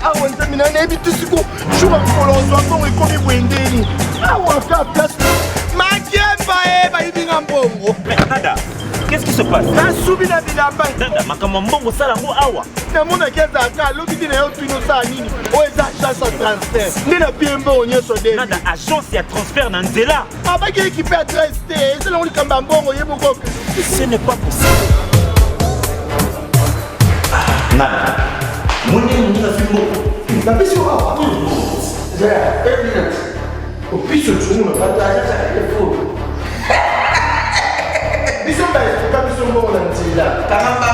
A: awa nzambe na nayebi tisiko jour akolonzo mbongo ekomi bwendeni awa ka place makemba e bayibinga mbongo.
D: Nada, qu'est-ce qui se passe?
A: nasubi na bilamba
D: Nada, makambo mbongo sala ngo awa.
A: namonaki ezalaka alobi te na yo twino osala nini oyo eza agence ya transfert nde na pie mbongo nyonso de
D: Nada, agence ya transfert na nzela.
A: abaki ekipe adresse te ezelango likambo ya mbongo yeboko.
D: Ce n'est pas possible.
E: Nada. Mwenye mwenye fimbo.
A: napesi yo awa opiso tumu na bataja telefone biso baesuka biso mbongo na nzela
E: Kangamba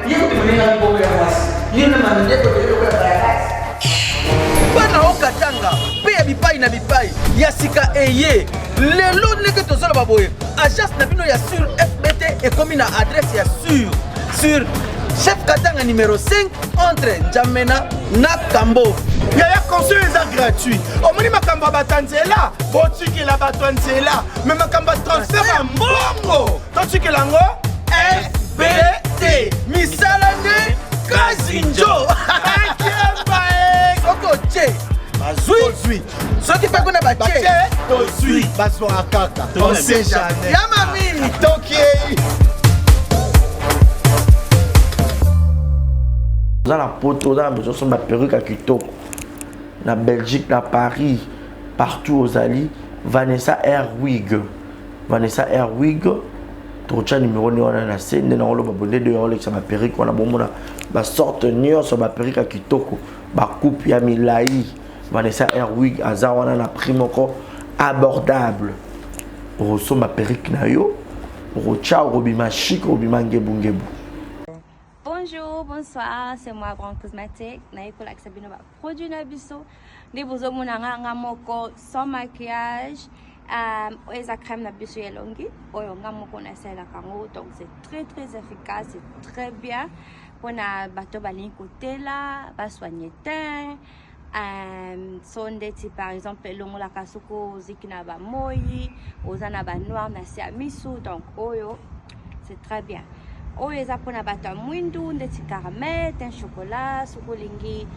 E: yeko tumenga mbongo ya mwasi. Yena manende to bele kwa baraka. Bana okatanga pe ya bipai na bipai ya sika eye. Lelo neke tozala baboye. Agence na bino ya sur FBT ekomi na adresse ya sur Chef Katanga numéro 5 entre Njamena na Kambo.
A: yaya conseil eza gratuit omoni makambo ya bato ya nzela botikela bato ya nzela me makambo ya transfert ya mbongo totikela yango
E: FBT misala nde kazinjo
A: akemba
E: soko che bazwi soki mpe kuna bache
A: tozwi bazwaka kaka osejane
E: ya mami
A: tokei
B: Dans la poto, dans la maison, sur ma perruque à Kitoko. Na Belgique, na Paris, partout aux alliés. Vanessa Airwig. Vanessa Airwig. Trocha numéro 9 on a la scène. Nous avons abonné de Rolex sur ma perruque. On a bon ma sorte de sur ma perruque à Kitoko. Ma coupe ya Milai. Vanessa Airwig. Azawana na prime encore abordable. Rosso ma perruque na yo. Rocha robima chic robima ngebu ngebu.
F: Bonjour, bonsoir, c'est moi Grand Cosmétique. Naïkola Sabino va produit Nabiso. Des beaux monanga moko sans maquillage. Oeza crème Nabiso yelongi. Oyonga moko na sela kango. Donc c'est très efficace, c'est très bien. Pour na bateau balin côté là, va soigner teint. Sondeti par exemple longo la kasuko zikina ba moi, ozana ba noir na siamisu. Donc oyo c'est très bien. Oyo eza pona bato ya mwindu ndeti caramel, teint chocolat, sukolingi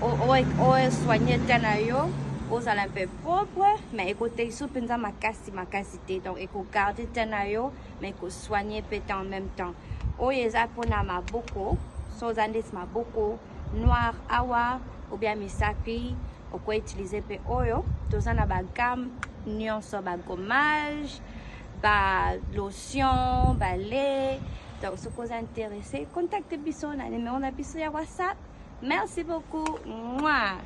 F: oyo soigner teint na yo ozala un peu propre mais ekoteiso mpenza makasi te donc ekogarde teint na yo mais ekosoigner mpe te en même temps. Oyo eza pona maboko so oza ndeti maboko noir awa ou bien misapi okoutilize mpe oyo toza na bagamme nyonso bagommage ba lotion, ba lait. Donc, si vous êtes intéressé, contactez Bisso, le numéro de Bisso, WhatsApp. Merci beaucoup. Mouah.